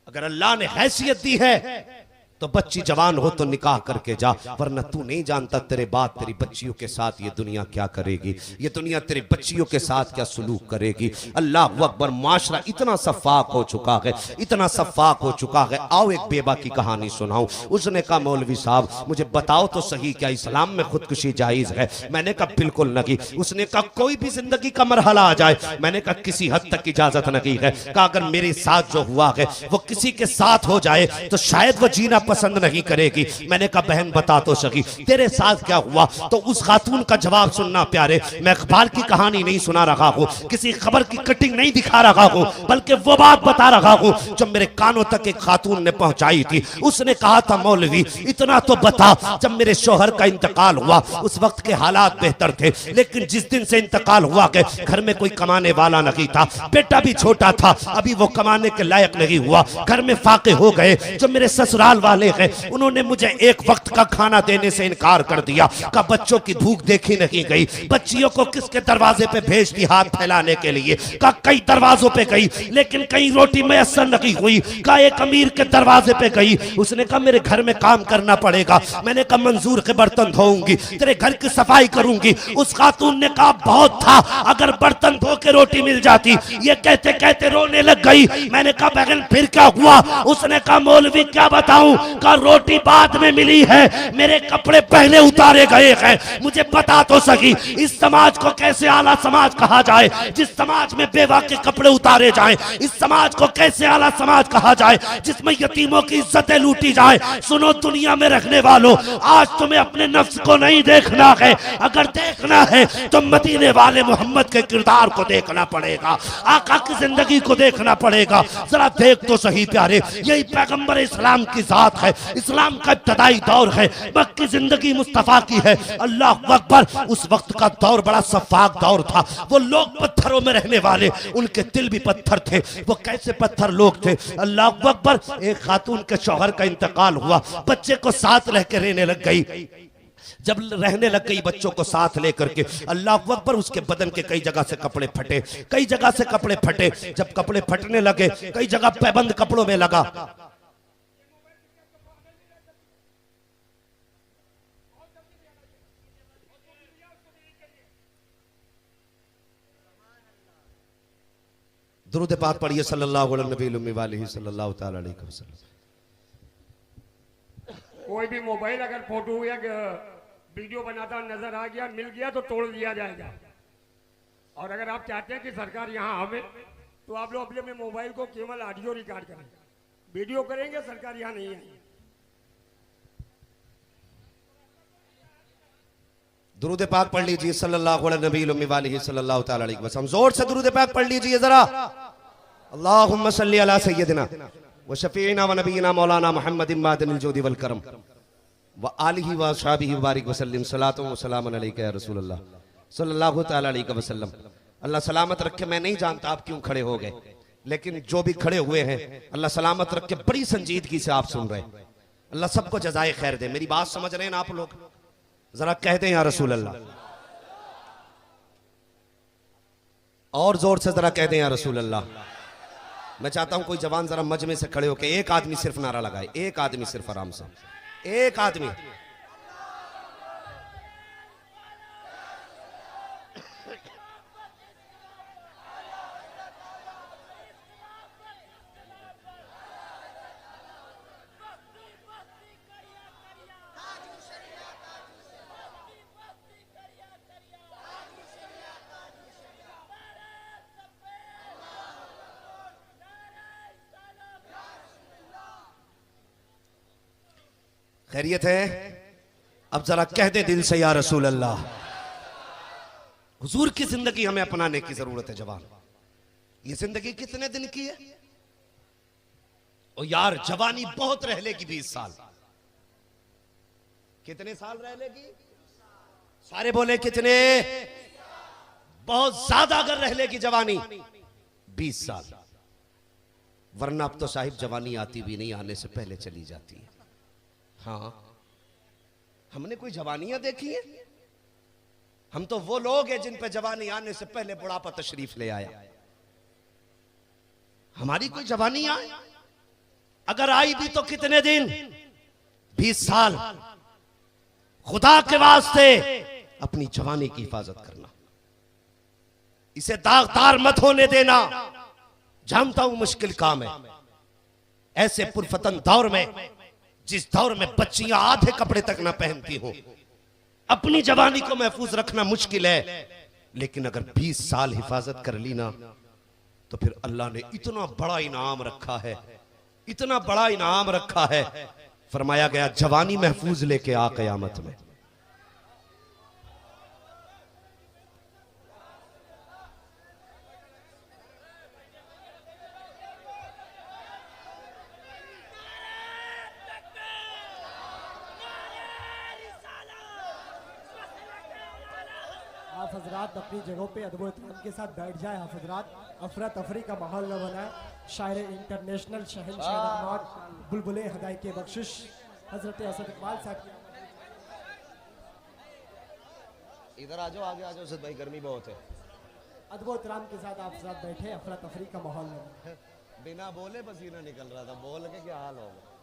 अगर अल्लाह ने हैसियत दी है तो बच्ची जवान हो तो निकाह करके जा, वरना तू नहीं जानता तेरे बाद तेरी बच्चियों के साथ ये दुनिया क्या करेगी, ये दुनिया तेरी बच्चियों के साथ क्या सलूक करेगी। अल्लाह अकबर, माशरा इतना सफाक हो चुका है, इतना सफाक हो चुका है। आओ एक बेबा की कहानी सुनाऊं। उसने कहा मौलवी साहब मुझे बताओ तो सही, क्या इस्लाम में खुदकुशी जायज है? मैंने कहा बिल्कुल नहीं। उसने कहा कोई भी जिंदगी का मरहला आ जाए? मैंने कहा किसी हद तक इजाजत नहीं है। कहा अगर मेरे साथ जो हुआ है वो किसी के साथ हो जाए तो शायद वो जीना पसंद नहीं करेगी। मैंने कहा बहन बता तो सही तेरे साथ क्या हुआ? तो उस खातून का जवाब सुनना प्यारे, मैं इकबाल की कहानी नहीं सुना रहा हूँ, किसी खबर की कटिंग नहीं दिखा रहा हूँ, बल्कि वो बात बता रहा हूँ जो मेरे कानों तक एक खातून ने पहुंचाई थी। उसने कहा था मौलवी इतना तो बता, जब मेरे शोहर का इंतकाल हुआ उस वक्त के हालात बेहतर थे, लेकिन जिस दिन से इंतकाल हुआ के घर में कोई कमाने वाला नहीं था, बेटा भी छोटा था, अभी वो कमाने के लायक नहीं हुआ, घर में फाके हो गए। जो मेरे ससुराल वाले हैं उन्होंने मुझे एक वक्त का खाना देने से इनकार कर दिया। का बच्चों की भूख देखी नहीं गई, बच्चियों को किसके दरवाजे पे भेज दी हाथ फैलाने के लिए? का कई दरवाजों पे गई लेकिन कहीं रोटी मैसर नहीं हुई। का एक अमीर के दरवाजे पे गई, उसने कहा मेरे घर में काम करना पड़ेगा। मैंने कहा मंजूर के बर्तन धोऊंगी, तेरे घर की सफाई करूंगी। उस खातून ने कहा बहुत था अगर बर्तन धो के रोटी मिल जाती। ये कहते कहते रोने लग गई। मैंने कहा बहन फिर क्या हुआ? उसने कहा मौलवी क्या बताऊं, का रोटी बाद में मिली है, मेरे कपड़े पहले उतारे गए हैं। मुझे बता तो सही इस समाज को कैसे आला समाज कहा जाए, जिस समाज में बेवा के कपड़े उतारे जाएं। इस समाज को कैसे आला समाज कहा जाए जिसमें यतीमों की इज्जतें लूटी जाए। सुनो दुनिया में रखने वालों, आज तुम्हें अपने नफ्स को नहीं देखना है, अगर देखना है तो मदीने वाले मोहम्मद के किरदार को देखना पड़ेगा, आका की जिंदगी को देखना पड़ेगा। जरा देख तो सही प्यारे, यही पैगंबर इस्लाम की जात है, इस्लाम का इब्तदाई दौर है, मक्की जिंदगी मुस्तफा की है। अल्लाह अकबर, उस वक्त का दौर बड़ा सफाक दौर था। वो लोग पत्थरों में रहने वाले, उनके दिल भी पत्थर थे। वो कैसे पत्थर लोग थे, अल्लाह अकबर। एक खातून के शौहर का इंतकाल हुआ, बच्चे को साथ रह के रहने लग गई। जब रहने लग गई बच्चों को साथ लेकर के, अल्लाह अकबर, उसके बदन के कई जगह से कपड़े फटे, कई जगह से कपड़े फटे। जब कपड़े फटने लगे, कई जगह पैबंद कपड़ों में लगा। दुरूद पाक पढ़िए सल्लल्लाहु अलैहि वसल्लम। कोई भी मोबाइल अगर फोटो या वीडियो बनाता नजर आ गया, मिल गया तो तोड़ दिया जाएगा। और अगर आप चाहते हैं कि सरकार यहाँ आवे तो आप लोग अपने मोबाइल को केवल ऑडियो रिकॉर्ड करें, वीडियो करेंगे सरकार यहाँ नहीं आएगी। दुरूद पाक पढ़ लीजिए सल्लल्लाहु अलैहि वसल्लम। जोर से दुरूद पाक पढ़ लीजिए जरा। अल्लाहुम्मा सल्ली अला सय्यदिना व शफीना व नबीना मौलाना मुहम्मद मादनिल जोदी वल करम व आलिहि व अस्हाबिहि बारिक वसल्लम। सलातो व सलामुन अलैका या रसूलल्लाह सल्लल्लाहु तआला अलैहि वसल्लम। अल्लाह सलामत रखे। मैं नहीं जानता आप क्यों खड़े हो गए, लेकिन जो भी खड़े हुए हैं अल्लाह सलामत रखे। बड़ी संजीदगी से आप सुन रहे हैं। अल्लाह सबको जज़ाए खैर दे। मेरी बात समझ रहे हैं ना आप लोग? जरा कहते हैं या रसूल अल्लाह, और जोर से जरा कहते हैं या रसूल अल्लाह। मैं चाहता हूं कोई जवान जरा मजमे से खड़े होकर एक आदमी सिर्फ नारा लगाए, एक आदमी सिर्फ आराम से, एक आदमी। खैरियत है? अब जरा कह दे दिल से या रसूल अल्लाह। हुजूर की जिंदगी हमें अपनाने की जरूरत है जवान। ये जिंदगी कितने दिन की है? ओ यार, जवानी बहुत रह लेगी 20 साल। कितने साल रह लेगी? सारे बोले कितने? बहुत ज्यादा अगर रह लेगी जवानी 20 साल। वरना अब तो साहिब जवानी आती भी नहीं, आने से पहले चली जाती है। हाँ, हमने कोई जवानियां देखी हैं? हम तो वो लोग हैं जिन पे जवानी आने से पहले बुढ़ापा तशरीफ ले आया। हमारी कोई जवानी आए, अगर आई भी तो कितने दिन? 20 साल। खुदा के वास्ते अपनी जवानी की हिफाजत करना, इसे दागदार मत होने देना। जानता हूं मुश्किल काम है, ऐसे पुरफतन दौर में, जिस दौर में बच्चियां आधे कपड़े तक ना पहनती हो, अपनी जवानी को महफूज रखना मुश्किल है। लेकिन अगर 20 साल हिफाजत कर ली ना, तो फिर अल्लाह ने इतना बड़ा इनाम रखा है, इतना बड़ा इनाम रखा है। फरमाया गया जवानी महफूज लेके आ कयामत में। आप हजरात अपनी जगहों पे अदब एहतराम के साथ बैठ जाए। आप हजरात अफरा तफरी का माहौल न बनाए। शायर इंटरनेशनल शहंशाह नगमात बुलबुले हदाई के बख्शिश हजरत असद इकबाल साहब। इधर आ जाओ, आगे आ जाओ असद भाई, गर्मी बहुत है। अदब एहतराम के साथ आप हजरात बैठे, अफरा तफरी का माहौल न बनाए। बिना बोले पसीना निकल रहा था, बोल के क्या हाल होगा।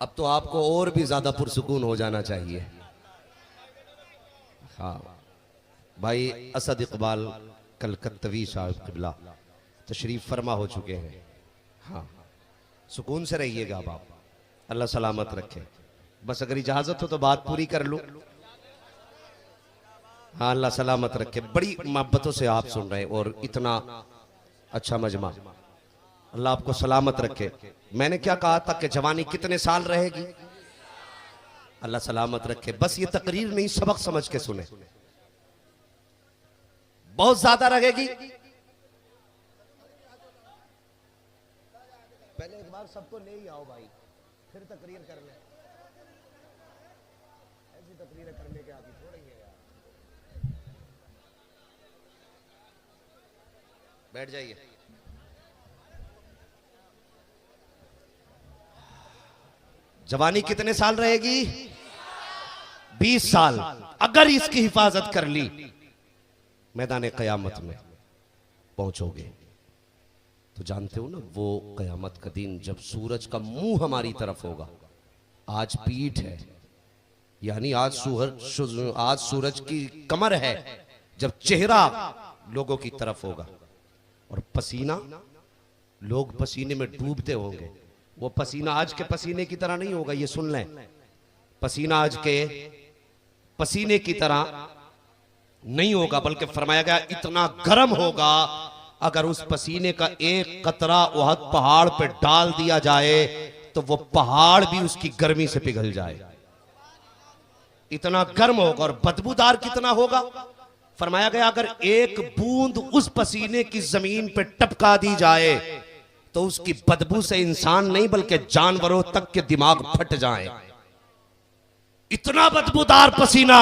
अब तो आपको और भी ज्यादा पुरसुकून हो जाना चाहिए। हाँ, भाई असद इकबाल कलकत्तवी साहब किबला तशरीफ फरमा हो चुके हैं। हाँ, सुकून से रहिएगा आप, अल्लाह सलामत रखे। बस अगर इजाजत हो तो बात पूरी कर लूं। हाँ, अल्लाह सलामत रखे। बड़ी मोहब्बतों से आप सुन रहे हैं और इतना अच्छा मजमा, अल्लाह आपको सलामत रखे। मैंने क्या कहा था कि जवानी कितने साल रहेगी? अल्लाह सलामत रखे। बस ये तकरीर नहीं, सबक समझ के सुने। बहुत ज्यादा रहेगी। पहले एक बार सबको ले ही आओ भाई, फिर तकरीर कर ले। ऐसी तकरीर करने के आदि थोड़ी है यार। बैठ जाइए। जवानी कितने साल रहेगी? 20 साल। अगर इसकी हिफाजत कर ली, मैदान क़यामत में पहुंचोगे। तो जानते हो ना, वो क़यामत का दिन जब सूरज का मुंह हमारी तरफ होगा। आज पीठ है, यानी आज सूरज की कमर है, जब चेहरा लोगों की तरफ होगा और पसीना, लोग पसीने में डूबते होंगे। वो पसीना आज के पसीने की तरह नहीं होगा, ये सुन लें। पसीना आज के पसीने की तरह नहीं होगा, बल्कि फरमाया गया इतना गर्म होगा, अगर उस पसीने का एक कतरा उहद पहाड़ पे डाल दिया जाए तो वो पहाड़ भी उसकी गर्मी से पिघल जाए। इतना गर्म होगा। और बदबूदार कितना होगा? फरमाया गया अगर एक बूंद उस पसीने की जमीन पे टपका दी जाए तो उसकी बदबू से इंसान नहीं बल्कि जानवरों तक के दिमाग फट जाएं। इतना बदबूदार पसीना।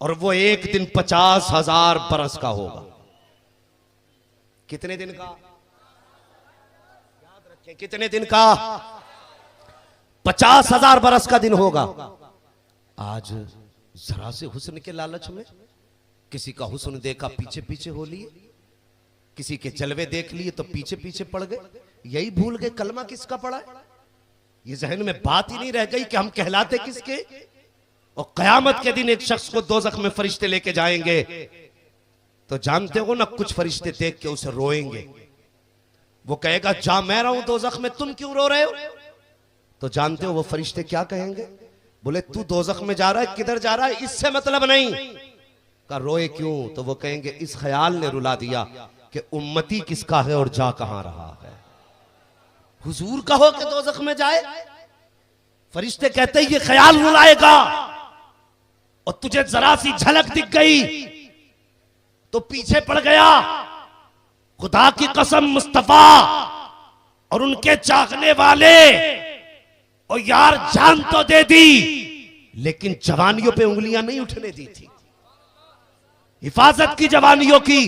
और वो एक दिन 50,000 बरस का होगा। कितने दिन का? याद रखें, कितने दिन का? 50,000 बरस का दिन होगा। आज जरा से हुस्न के लालच में किसी का हुस्न देखा पीछे पीछे हो लिए, किसी के जलवे देख लिए तो पीछे पीछे पड़ गए। यही भूल गए कलमा किसका पड़ा है। ये जहन में बात ही नहीं रह गई कि हम कहलाते किसके। और कयामत के दिन एक शख्स को दोज़ख में फरिश्ते लेके जाएंगे तो जानते हो ना, कुछ फरिश्ते देख के उसे रोएंगे। वो कहेगा जा मैं रहा हूं दोज़ख में, तुम क्यों रो रहे हो? तो जानते हो वो फरिश्ते क्या कहेंगे? बोले तू दोज़ख में जा रहा है, किधर जा रहा है इससे मतलब नहीं। का रोए क्यों? तो वो कहेंगे इस ख्याल ने रुला दिया कि उम्मती किसका है और जा कहां रहा है। हुजूर कहो कि दोज़ख में जाए, फरिश्ते कहते ये ख्याल रुलाएगा। और तुझे जरा सी झलक दिख गई तो पीछे पड़ गया। खुदा की कसम मुस्तफा और उनके चाहने वाले, और यार जान तो दे दी लेकिन जवानियों पे उंगलियां नहीं उठने दी थी। हिफाजत की जवानियों की।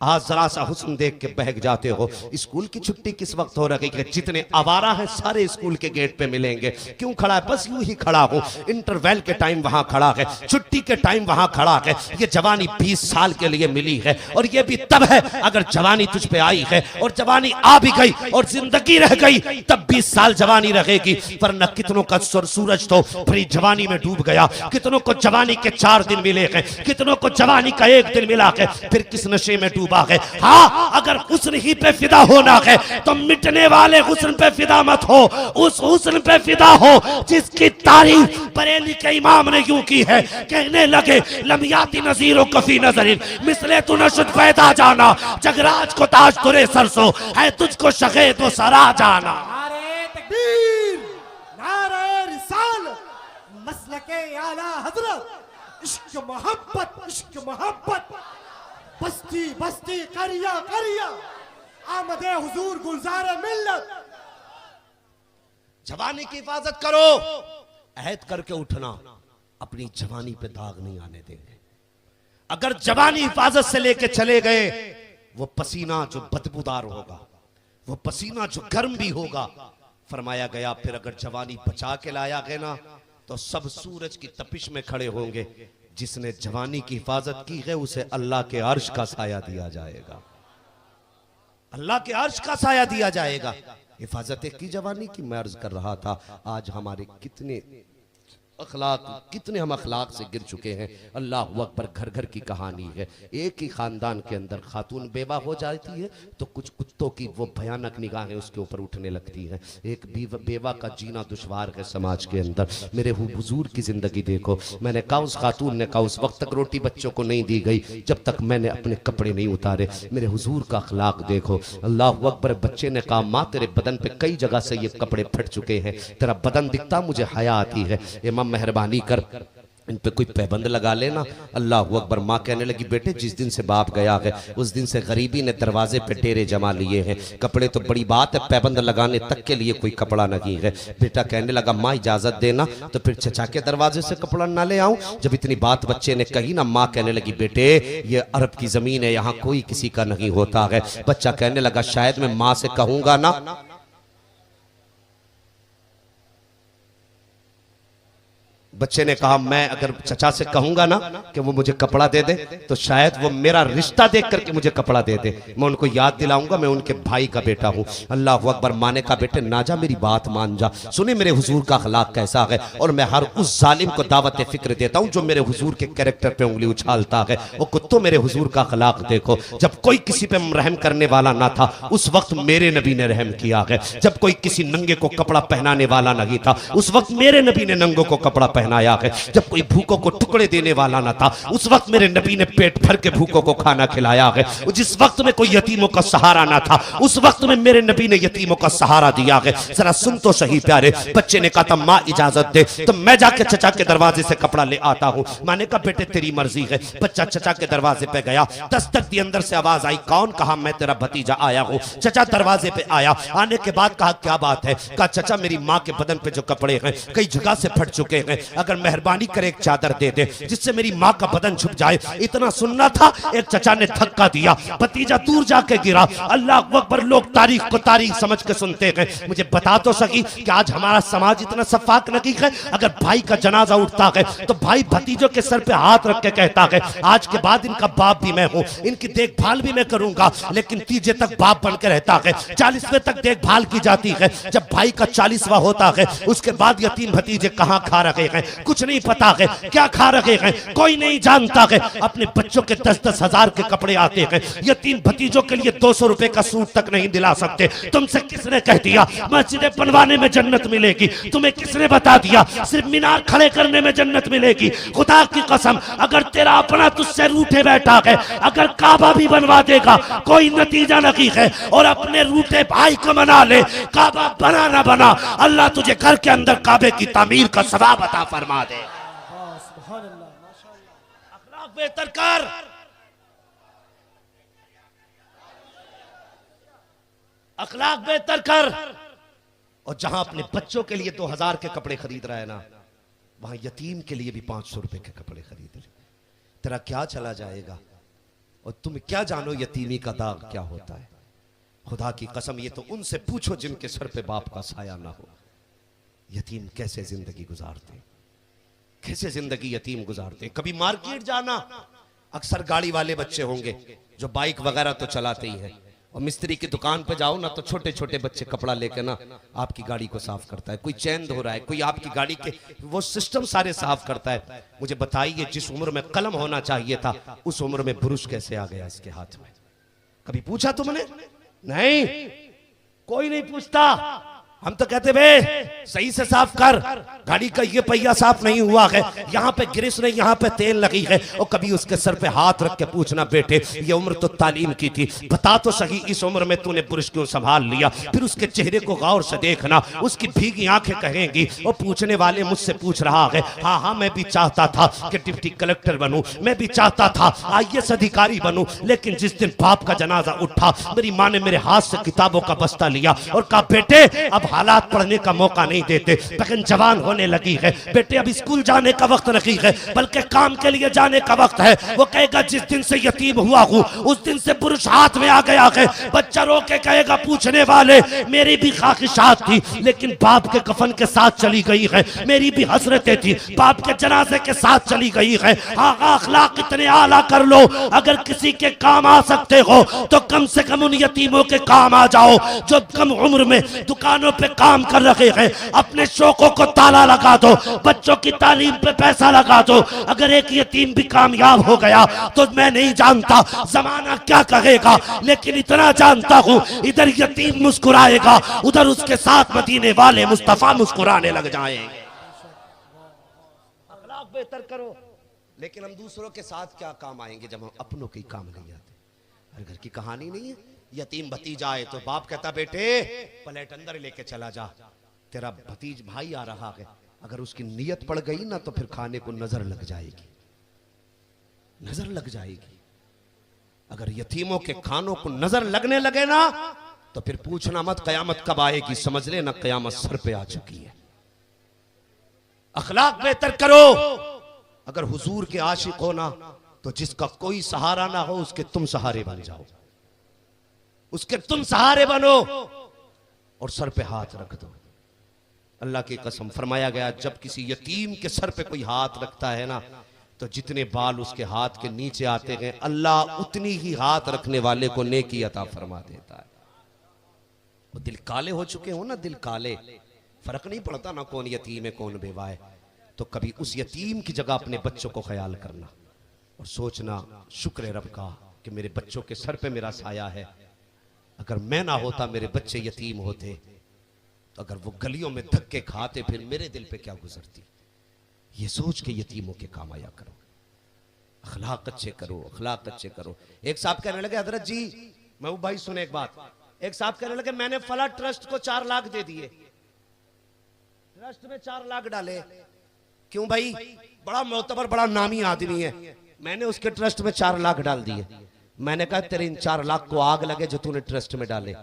आज जरा सा हुस्न देख के बहक जाते हो। स्कूल की छुट्टी किस वक्त हो रही है? जितने आवारा हैं सारे स्कूल के गेट पे मिलेंगे। क्यों खड़ा है? बस यूं ही खड़ा हूं। इंटरवल के टाइम वहां खड़ा है, छुट्टी के टाइम वहां खड़ा है। ये जवानी 20 साल के लिए मिली है और ये भी तब है अगर जवानी तुझ पे आई है। और जवानी आ भी गई और जिंदगी रह गई तब 20 साल जवानी रहेगी। वरना कितनों का सूरज तो भरी जवानी में डूब गया। कितनों को जवानी के 4 दिन मिले हैं, कितनों को जवानी का 1 दिन मिला है, फिर किस नशे में डूब। हाँ, अगर हुस्न ही पे फिदा होना है तो मिटने वाले हुस्न पे फिदा मत हो, उस हुस्न पे फिदा हो जिसकी तारीफ बरेली के इमाम ने यूं की है। कहने लगे लमियाती नजीरों कफी नजरिन मिसले तू नशुद पैदा जाना, जगराज को ताज तुरे सरसों है तुझको शगे तो सरा जाना। नारे तकबीर, नारे रिसालत, मसलके आला हजरत, इश्क मोहब्बत, इश्क मोहब्बत, बस्ती बस्ती करिया करिया, आमदे हुजूर गुलजारे मिल्लत। जवानी की हिफाजत करो, अहद करके उठना, अपनी जवानी पे दाग नहीं आने देंगे। अगर जवानी हिफाजत से लेके चले गए, वो पसीना जो बदबूदार होगा, वो पसीना जो गर्म भी होगा, फरमाया गया फिर अगर जवानी बचा के लाया गया ना तो सब सूरज की तपिश में खड़े होंगे। जिसने जवानी की हिफाजत की है उसे अल्लाह के अर्श का साया दिया जाएगा। अल्लाह के अर्श का साया दिया जाएगा। हिफाजत की जवानी की मैं अर्ज कर रहा था, आज हमारे कितने अखलाक, कितने हम अखलाक से गिर चुके हैं। अल्लाह अकबर। घर घर की कहानी है। एक ही खानदान के अंदर खातून बेवा हो जाती है तो कुछ कुत्तों की वो भयानक निगाहें उसके ऊपर उठने लगती हैं। एक बेवा का जीना दुश्वार है समाज के अंदर। मेरे हुजूर की जिंदगी देखो। मैंने कहा उस खातून ने कहा उस वक्त तक रोटी बच्चों को नहीं दी गई जब तक मैंने अपने कपड़े नहीं उतारे। मेरे हुजूर का अखलाक देखो। अल्लाह अकबर। बच्चे ने कहा माँ तेरे बदन पे कई जगह से ये कपड़े फट चुके हैं, तेरा बदन दिखता मुझे हया आती है, इमाम मेहरबानी कर इन पे कोई पैबंद लगा लेना। अल्लाह अकबर। माँ कहने लगी बेटे जिस दिन से बाप गया है उस दिन से गरीबी ने दरवाजे पे डेरे जमा लिए हैं। कपड़े तो बड़ी बात है, पैबंद लगाने तक के लिए कोई कपड़ा नहीं है। बेटा कहने लगा माँ इजाजत देना तो फिर चचा के दरवाजे से कपड़ा ना ले आऊं। जब इतनी बात बच्चे ने कही ना, माँ कहने लगी बेटे ये अरब की जमीन है, यहाँ कोई किसी का नहीं होता है। बच्चा कहने लगा शायद मैं माँ से कहूंगा ना। बच्चे ने कहा मैं अगर चचा से कहूंगा ना कि वो मुझे कपड़ा दे दे तो शायद वो मेरा रिश्ता देख करके मुझे कपड़ा दे दे, मैं उनको याद दिलाऊंगा मैं उनके भाई का बेटा हूं। अल्लाह अकबर। माने का बेटे ना जा, मेरी बात मान जा। सुने मेरे हुजूर का अखलाक कैसा है, और मैं हर उस जालिम को दावत फिक्र देता हूं जो मेरे हुजूर के कैरेक्टर पे उंगली उछालता है। वो कुत्तों मेरे हुजूर का अखलाक देखो। जब कोई किसी पे रहम करने वाला ना था उस वक्त मेरे नबी ने रहम किया है। जब कोई किसी नंगे को कपड़ा पहनाने वाला नहीं था उस वक्त मेरे नबी ने नंगों को कपड़ा पहनाया है। जब कोई भूखों को टुकड़े देने वाला ना था उस वक्त मेरे नबी ने पेट भर के भूखों को खाना खिलाया है। जिस वक्त में कोई यतीमों का सहारा ना था उस वक्त में मेरे नबी ने यतीमों का सहारा दिया है। जरा सुन तो सही प्यारे। बच्चे ने कहा था माँ इजाजत दे तो मैं जाके चचा के दरवाजे से कपड़ा ले आता हूँ। माने का बेटे तेरी मर्जी है। बच्चा चचा के दरवाजे पे गया, दस्तक दी, अंदर से आवाज आई कौन? कहा मैं तेरा भतीजा आया हूँ। चचा दरवाजे पे आया, आने के बाद कहा क्या बात है? कहा चचा मेरी माँ के बदन पे जो कपड़े हैं कई जगह से फट चुके हैं, अगर मेहरबानी करे एक चादर दे दे जिससे मेरी माँ का बदन छुप जाए। इतना सुनना था, एक चचा ने धक्का दिया, भतीजा दूर जाके गिरा। अल्लाह अकबर। लोग तारीख को तारीख समझ के सुनते हैं। मुझे बता तो सकी कि आज हमारा समाज इतना सफाक नहीं है। अगर भाई का जनाजा उठता है तो भाई भतीजों के सर पे हाथ रख के कहता है आज के बाद इनका बाप भी मैं हूँ, इनकी देखभाल भी मैं करूंगा। लेकिन तीजे तक बाप बन के रहता है, 40वें तक देखभाल की जाती है। जब भाई का 40वां होता है उसके बाद यतीम भतीजे कहाँ खा रहे हैं कुछ नहीं पता है, क्या खा रहे हैं कोई नहीं जानता है। अपने बच्चों के 10-10 हजार के कपड़े आते हैं, यतीम भतीजों के लिए 200 रुपए का सूट तक नहीं दिला सकते। तुमसे किसने कह दिया मस्जिदें बनवाने में जन्नत मिलेगी? तुम्हें किसने बता दिया सिर्फ मीनार खड़े करने में जन्नत मिलेगी? खुदा की कसम अगर तेरा अपना तुझसे रूठे बैठा है, अगर काबा भी बनवा देगा कोई नतीजा नहीं है। और अपने रूठे भाई को मना ले, काबा बना ना बना, अल्लाह तुझे घर के अंदर काबे की तामीर का सवाब अता फरमा दे। अखलाक बेहतर कर। अखलाक बेहतर कर। और जहां अपने बच्चों के लिए 2000 के कपड़े खरीद रहा है ना, वहां यतीम के लिए भी 500 रुपए के कपड़े खरीद ले। तेरा क्या चला जाएगा? और तुम क्या जानो यतीमी का दाग क्या होता है? खुदा की कसम ये तो उनसे पूछो जिनके सर पे बाप का साया ना हो। यतीम कैसे जिंदगी गुजारते, कैसे जिंदगी यतीम गुजारते। कभी मार्केट जाना, अक्सर गाड़ी वाले बच्चे होंगे जो बाइक वगैरह तो चलाते ही हैं, और मिस्त्री की दुकान पे जाओ ना तो छोटे छोटे बच्चे कपड़ा लेके ना आपकी गाड़ी को साफ करता है। कोई चैन धो रहा है, कोई आपकी गाड़ी के वो सिस्टम सारे साफ करता है। मुझे बताइए जिस उम्र में कलम होना चाहिए था उस उम्र में ब्रुश कैसे आ गया इसके हाथ में? कभी पूछा तुमने? नहीं, कोई नहीं पूछता। हम तो कहते बे सही से साफ कर, गाड़ी का ये पहिया साफ नहीं हुआ है, यहाँ पे ग्रीस नहीं, यहाँ पे तेल लगी है। और कभी उसके सर पे हाथ रख के पूछना बेटे ये उम्र तो तालीम की थी, बता तो सही इस उम्र में तूने पुरुष क्यों संभाल लिया? फिर उसके चेहरे को गौर से देखना, उसकी भीगी आंखें कहेंगी। और पूछने वाले मुझसे पूछ रहा है, हाँ हाँ मैं भी चाहता था कि डिप्टी कलेक्टर बनूं, मैं भी चाहता था IAS अधिकारी बनूं, लेकिन जिस दिन बाप का जनाजा उठा मेरी माँ ने मेरे हाथ से किताबों का बस्ता लिया और कहा बेटे अब हालात पढ़ने का मौका नहीं देते, लेकिन जवान होने लगी है, बेटे अब स्कूल जाने का वक्त नहीं है बल्कि काम के लिए जाने का वक्त है। वो कहेगा जिस दिन से यतीम हुआ हूँ उस दिन से पुरुष हाथ में आ गया है। बच्चा रो के कहेगा पूछने वाले मेरी भी ख्वाहिशात थी लेकिन बाप के कफन के साथ चली गई है, मेरी भी हसरतें थी बाप के जनाजे के साथ चली गई है। आगा अखलाक इतने आला कर लो, अगर किसी के काम आ सकते हो तो कम से कम उन यतीमों के काम आ जाओ जो कम उम्र में दुकानों पे काम कर रहे हैं, अपने शौकों को ताला लगा दो, बच्चों की तालीम पे पैसा लगा दो। अगर एक यतीम भी कामयाब हो गया तो मैं नहीं जानता जमाना क्या कहेगा, लेकिन इतना जानता हूं इधर यतीम मुस्कुराएगा, उधर उसके साथ मदीने वाले मुस्तफा मुस्कुराने लग जाएंगे। अखलाक बेहतर करो। लेकिन हम दूसरों के साथ क्या काम आएंगे जब हम अपनों के काम नहीं आते। हर घर की कहानी नहीं है, यतीम भतीजा आए तो बाप कहता बेटे प्लेट अंदर लेके चला जा, तेरा भतीज भाई आ रहा है। अगर उसकी नीयत पड़ गई ना तो फिर खाने को नजर लग जाएगी, नजर लग जाएगी। अगर यतीमों के खानों को नजर लगने लगे ना तो फिर पूछना मत कयामत कब आएगी, समझ लेना कयामत सर पे आ चुकी है। अखलाक बेहतर करो। अगर हुजूर के आशिक हो ना तो जिसका कोई सहारा ना हो उसके तुम सहारे बन जाओ, उसके तुम सहारे बनो और सर पे हाथ रख दो। अल्लाह की कसम फरमाया गया जब किसी यतीम के सर पे कोई हाथ रखता है ना तो जितने बाल उसके हाथ के नीचे आते हैं अल्लाह उतनी ही हाथ रखने वाले को नेकी अता फरमा देता है। वो दिल काले हो चुके हो ना, दिल काले, फर्क नहीं पड़ता ना कौन यतीम है कौन बेवा है, तो कभी उस यतीम की जगह अपने बच्चों को ख्याल करना और सोचना शुक्र है रब का कि मेरे बच्चों के सर पे मेरा साया है। अगर मैं ना होता मेरे बच्चे यतीम होते तो अगर वो गलियों में धक्के खाते फिर मेरे दिल पे क्या गुजरती। ये सोच के यतीमों के काम आया करो, अखलाक अच्छे करो, अखलाक अच्छे करो। एक साहब कहने लगे हजरत जी, महबूब भाई सुने एक बात, एक साहब कहने लगे मैंने फला ट्रस्ट को 4 लाख दे दिए, ट्रस्ट में 4 लाख डाले। क्यों भाई? बड़ा मोतबर बड़ा नामी आदमी है, मैंने उसके ट्रस्ट में 4 लाख डाल दिए। मैंने कहा तेरे इन 4 लाख को आग लगे जो तूने ट्रस्ट में डाले।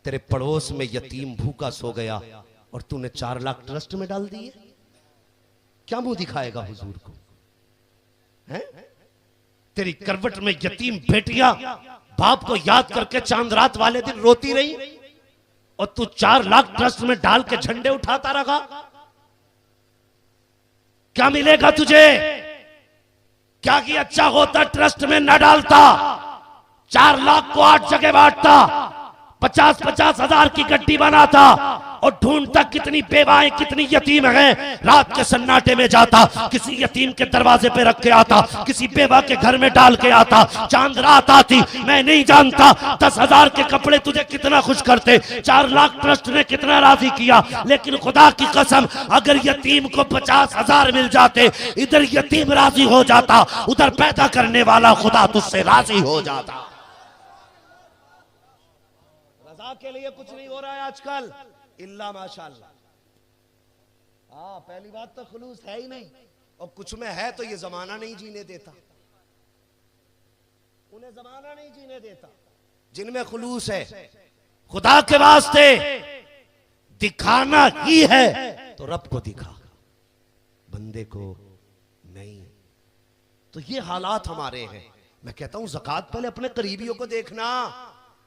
तेरे पड़ोस में यतीम भूखा सो गया और तूने 4 लाख ट्रस्ट में डाल दिए, क्या मुंह दिखाएगा हुजूर को? हैं? तेरी करवट में यतीम बेटियां बाप को याद करके चांद रात वाले दिन रोती रही और तू 4 लाख ट्रस्ट में डाल के झंडे उठाता रहा। क्या मिलेगा तुझे? क्या कि अच्छा होता ट्रस्ट में न डालता, 4 लाख को 8 जगह बांटता, 50-50 हजार की गड्डी बनाता और ढूंढता कितनी बेवाएं कितनी यतीम हैं। रात के सन्नाटे में जाता, किसी यतीम के दरवाजे पे रख के आता, किसी बेवा के घर में डाल के आता। चांद रात आती, मैं नहीं जानता 10,000 के कपड़े तुझे कितना खुश करते, 4 लाख ट्रस्ट ने कितना राजी किया। लेकिन खुदा की कसम अगर यतीम को 50,000 मिल जाते, इधर यतीम राजी हो जाता, उधर पैदा करने वाला खुदा तुझसे राजी हो जाता। के लिए कुछ नहीं हो रहा है आजकल इल्ला माशाअल्लाह। हाँ, पहली बात तो खुलूस है ही नहीं, और कुछ में है तो ये जमाना नहीं जीने देता, उन्हें जमाना नहीं जीने देता। जिनमें खुलूस है खुदा के वास्ते दिखाना ही है तो रब को दिखा, बंदे को नहीं। तो ये हालात हमारे हैं। मैं कहता हूं ज़कात पहले अपने करीबियों को देखना।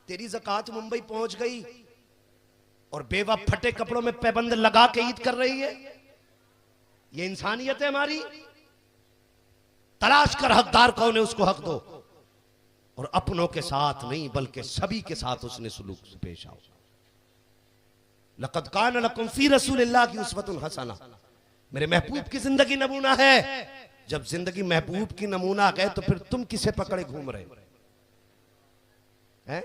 तेरी ज़कात मुंबई पहुंच गई और बेवा फटे कपड़ों में पैबंद लगा के ईद कर रही है, ये इंसानियत है हमारी? तलाश कर हकदार कौन है, उसको हक दो, और अपनों के साथ नहीं बल्कि सभी के साथ उसने सुलूक से पेश आओ। लक़द कान लकुम फी रसूलिल्लाह की उस्वतुन हसना, मेरे महबूब की जिंदगी नमूना है। जब जिंदगी महबूब की नमूना है तो फिर तुम किसे पकड़े घूम रहे हैं?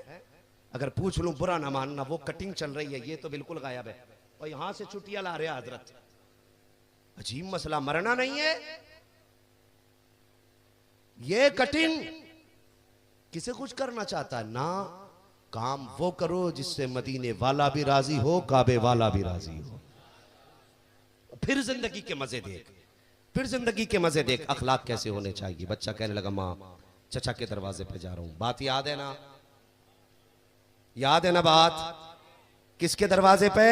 अगर पूछ लूं बुरा ना मानना, वो कटिंग चल रही है, ये तो बिल्कुल गायब है, और यहां से छुट्टियां ला रहे हजरत। अजीब मसला, मरना नहीं है। ये कटिंग किसे कुछ करना चाहता है ना, काम वो करो जिससे मदीने वाला भी राजी हो, काबे वाला भी राजी हो। फिर जिंदगी के मजे देख, फिर जिंदगी के मजे देख। अखलाक कैसे होने चाहिए। बच्चा कहने लगा माँ चचा के दरवाजे पे जा रहा हूं, बात याद है ना? याद है ना बात? किसके दरवाजे पे?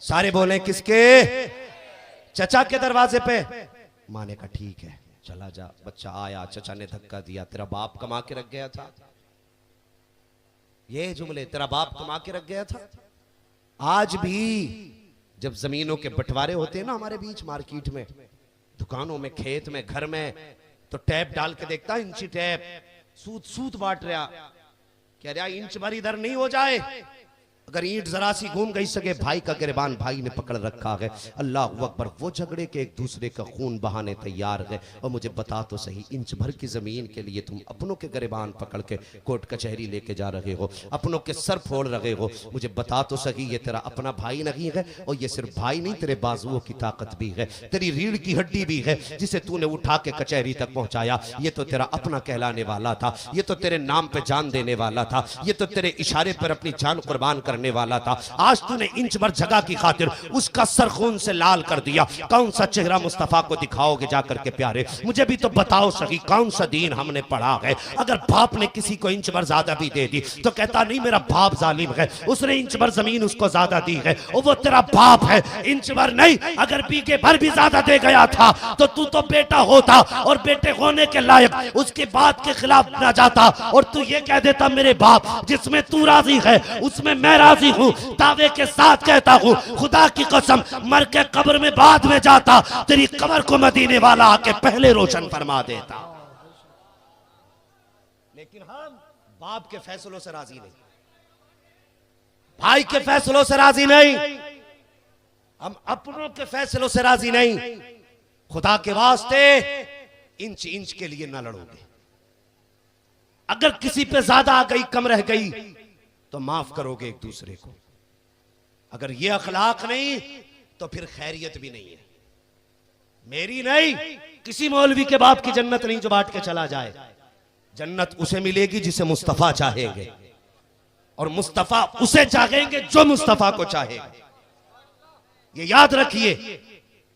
सारे बोले किसके? चचा के दरवाजे पे। माँ ने कहा ठीक है चला जा। बच्चा आया, चचा ने धक्का दिया, तेरा बाप कमा के रख गया था। ये जुमले, तेरा बाप कमा के रख गया था। आज भी जब जमीनों के बंटवारे होते हैं ना हमारे बीच, मार्केट में, दुकानों में, खेत में, घर में, तो टैप डाल के देखता, इंची टैप, सूत सूत बांट रहा, कह रहा इंच भर इधर नहीं हो जाए, अगर ईंट जरा सी घूम गई सके भाई का गिरबान भाई ने पकड़ रखा है। अल्लाह अकबर, वो झगड़े के एक दूसरे का खून बहाने तैयार है। और मुझे बता तो सही, इंच भर की जमीन के लिए तुम अपनों के गिरबान पकड़ के कोर्ट कचहरी लेके जा रहे हो, अपनों के सर फोड़ रहे हो। मुझे बता तो सही, ये तेरा अपना भाई नहीं है, और ये सिर्फ भाई नहीं, तेरे बाजुओं की ताकत भी है, तेरी रीढ़ की हड्डी भी है, जिसे तूने उठा के कचहरी तक पहुंचाया। ये तो तेरा अपना कहलाने वाला था, ये तो तेरे नाम पे जान देने वाला था, ये तो तेरे इशारे पर अपनी जान कुर्बान करने वाला था। आज तूने इंच भर जगह की खातिर उसका सर खून से लाल कर दिया। कौन सा चेहरा मुस्तफा को दिखाओगे जाकर के प्यारे? मुझे भी तो बताओ सही, कौन सा दीन हमने पढ़ा है? अगर बाप ने किसी को इंच भर ज्यादा भी दे दी तो कहता नहीं मेरा बाप जालिम है, उसने इंच भर जमीन उसको ज्यादा दी है और वो तेरा बाप है। इंच भर नहीं, अगर बीघे भर भी ज्यादा दे गया था तो तू तो बेटा होता, और बेटे होने के लायक उसके बात के खिलाफ ना जाता, और तू ये कह देता मेरे बाप जिसमें तू राजी है उसमें मैं राजी हूं। दावे के साथ कहता हूं, खुदा की कसम, मर के कब्र में बाद में जाता, तेरी कब्र को मदीने वाला आके पहले रोशन फरमा देता। लेकिन हम बाप के फैसलों से राजी नहीं, भाई के फैसलों से राजी नहीं, हम अपनों के फैसलों से राजी नहीं। खुदा के वास्ते इंच इंच के लिए ना लड़ोगे। अगर किसी पे ज्यादा आ गई, कम रह गई, तो माफ करोगे एक दूसरे को। अगर ये अखलाक नहीं तो फिर खैरियत भी नहीं है। मेरी नहीं, किसी मौलवी के बाप की जन्नत नहीं जो बांट के चला जाए। जन्नत उसे मिलेगी जिसे मुस्तफा चाहेंगे, और मुस्तफा उसे चाहेंगे जो मुस्तफा को चाहेगा। ये याद रखिए,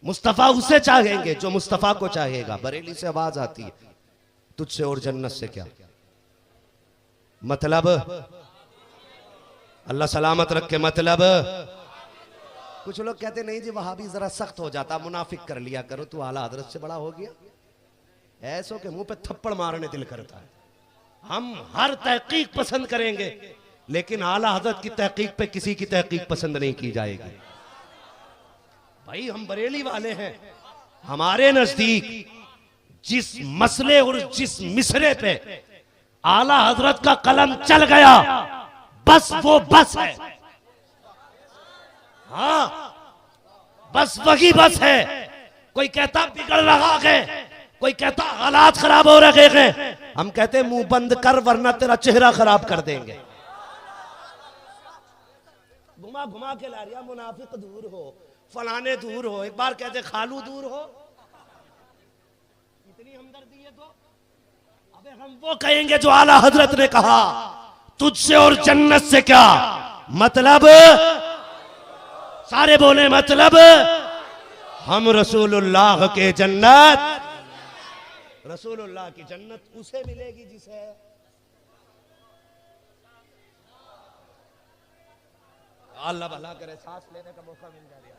मुस्तफा उसे चाहेंगे जो मुस्तफा को चाहेगा। बरेली से आवाज आती है, तुझसे और जन्नत से क्या मतलब? अल्लाह सलामत रखे। मतलब कुछ लोग कहते नहीं जी वहाबी जरा सख्त हो जाता, मुनाफिक कर लिया करो, तू आला हजरत से बड़ा हो गया। ऐसों के मुंह पे थप्पड़ मारने दिल करता है। हम हर तहकीक पसंद करेंगे, लेकिन आला हजरत की तहकीक पे किसी की तहकीक पसंद नहीं की जाएगी। भाई हम बरेली वाले हैं, हमारे नजदीक जिस मसले और जिस मिसरे पे आला हजरत का कलम चल गया, बस वो बस है। हाँ, बस वही बस है। कोई कहता बिगड़ रहा है, कोई कहता हालात खराब हो रहे हैं, हम कहते मुंह बंद कर वरना तेरा चेहरा खराब कर देंगे। घुमा घुमा के ला रिया, मुनाफिक दूर हो, फलाने दूर हो, एक बार कहते खालू दूर हो। इतनी हमदर्दी है तो अबे हम वो कहेंगे जो आला हजरत ने कहा, तुझसे और जन्नत से क्या मतलब? सारे बोले मतलब। हम रसूलुल्लाह के जन्नत, रसूलुल्लाह की जन्नत उसे मिलेगी जिसे अल्लाह भला करे सांस लेने का मौका मिल जाए।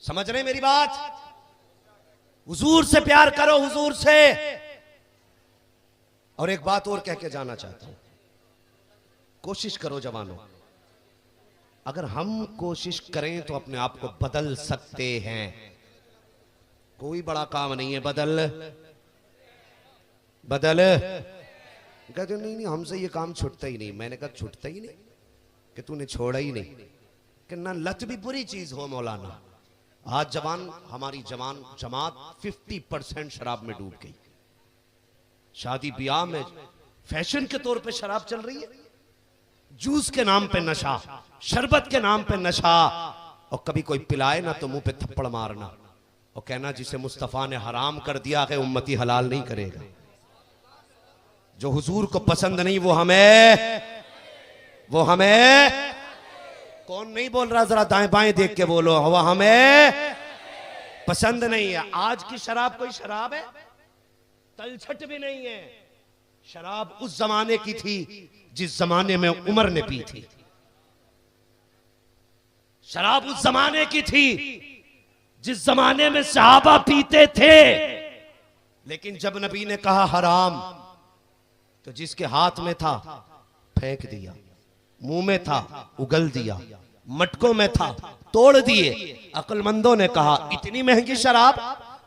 समझ रहे मेरी बात? हुजूर से प्यार करो, हुजूर से। और एक बात और कह के जाना चाहता हूं, कोशिश करो जवानों, अगर हम कोशिश करें तो अपने आप को बदल सकते हैं। कोई बड़ा काम नहीं है, बदल कहते नहीं हमसे ये काम छूटता ही नहीं। मैंने कहा छूटता ही नहीं कि तूने छोड़ा ही नहीं, कि ना लत भी बुरी चीज हो मौलाना। आज हमारी जमात 50% शराब में डूब गई। शादी ब्याह में फैशन के तौर पे शराब चल रही है, जूस के नाम पे नशा, शरबत के नाम पे नशा, और कभी कोई पिलाए ना तो मुंह पे थप्पड़ मारना और कहना जिसे मुस्तफा ने हराम कर दिया है उम्मती हलाल नहीं करेगा। जो हुजूर को पसंद नहीं वो हमें कौन नहीं बोल रहा, जरा दाएं बाएं देख के बोलो, वो हमें पसंद नहीं है। आज की शराब कोई शराब है? तलछट भी नहीं है। शराब उस जमाने की थी जिस जमाने में उमर ने पी थी। शराब उस जमाने की थी जिस जमाने में सहाबा पीते थे। लेकिन जब नबी ने कहा हराम, तो जिसके हाथ में था फेंक दिया, मुंह में था उगल दिया, मटकों में था तोड़ दिए। अक्लमंदों ने कहा इतनी महंगी शराब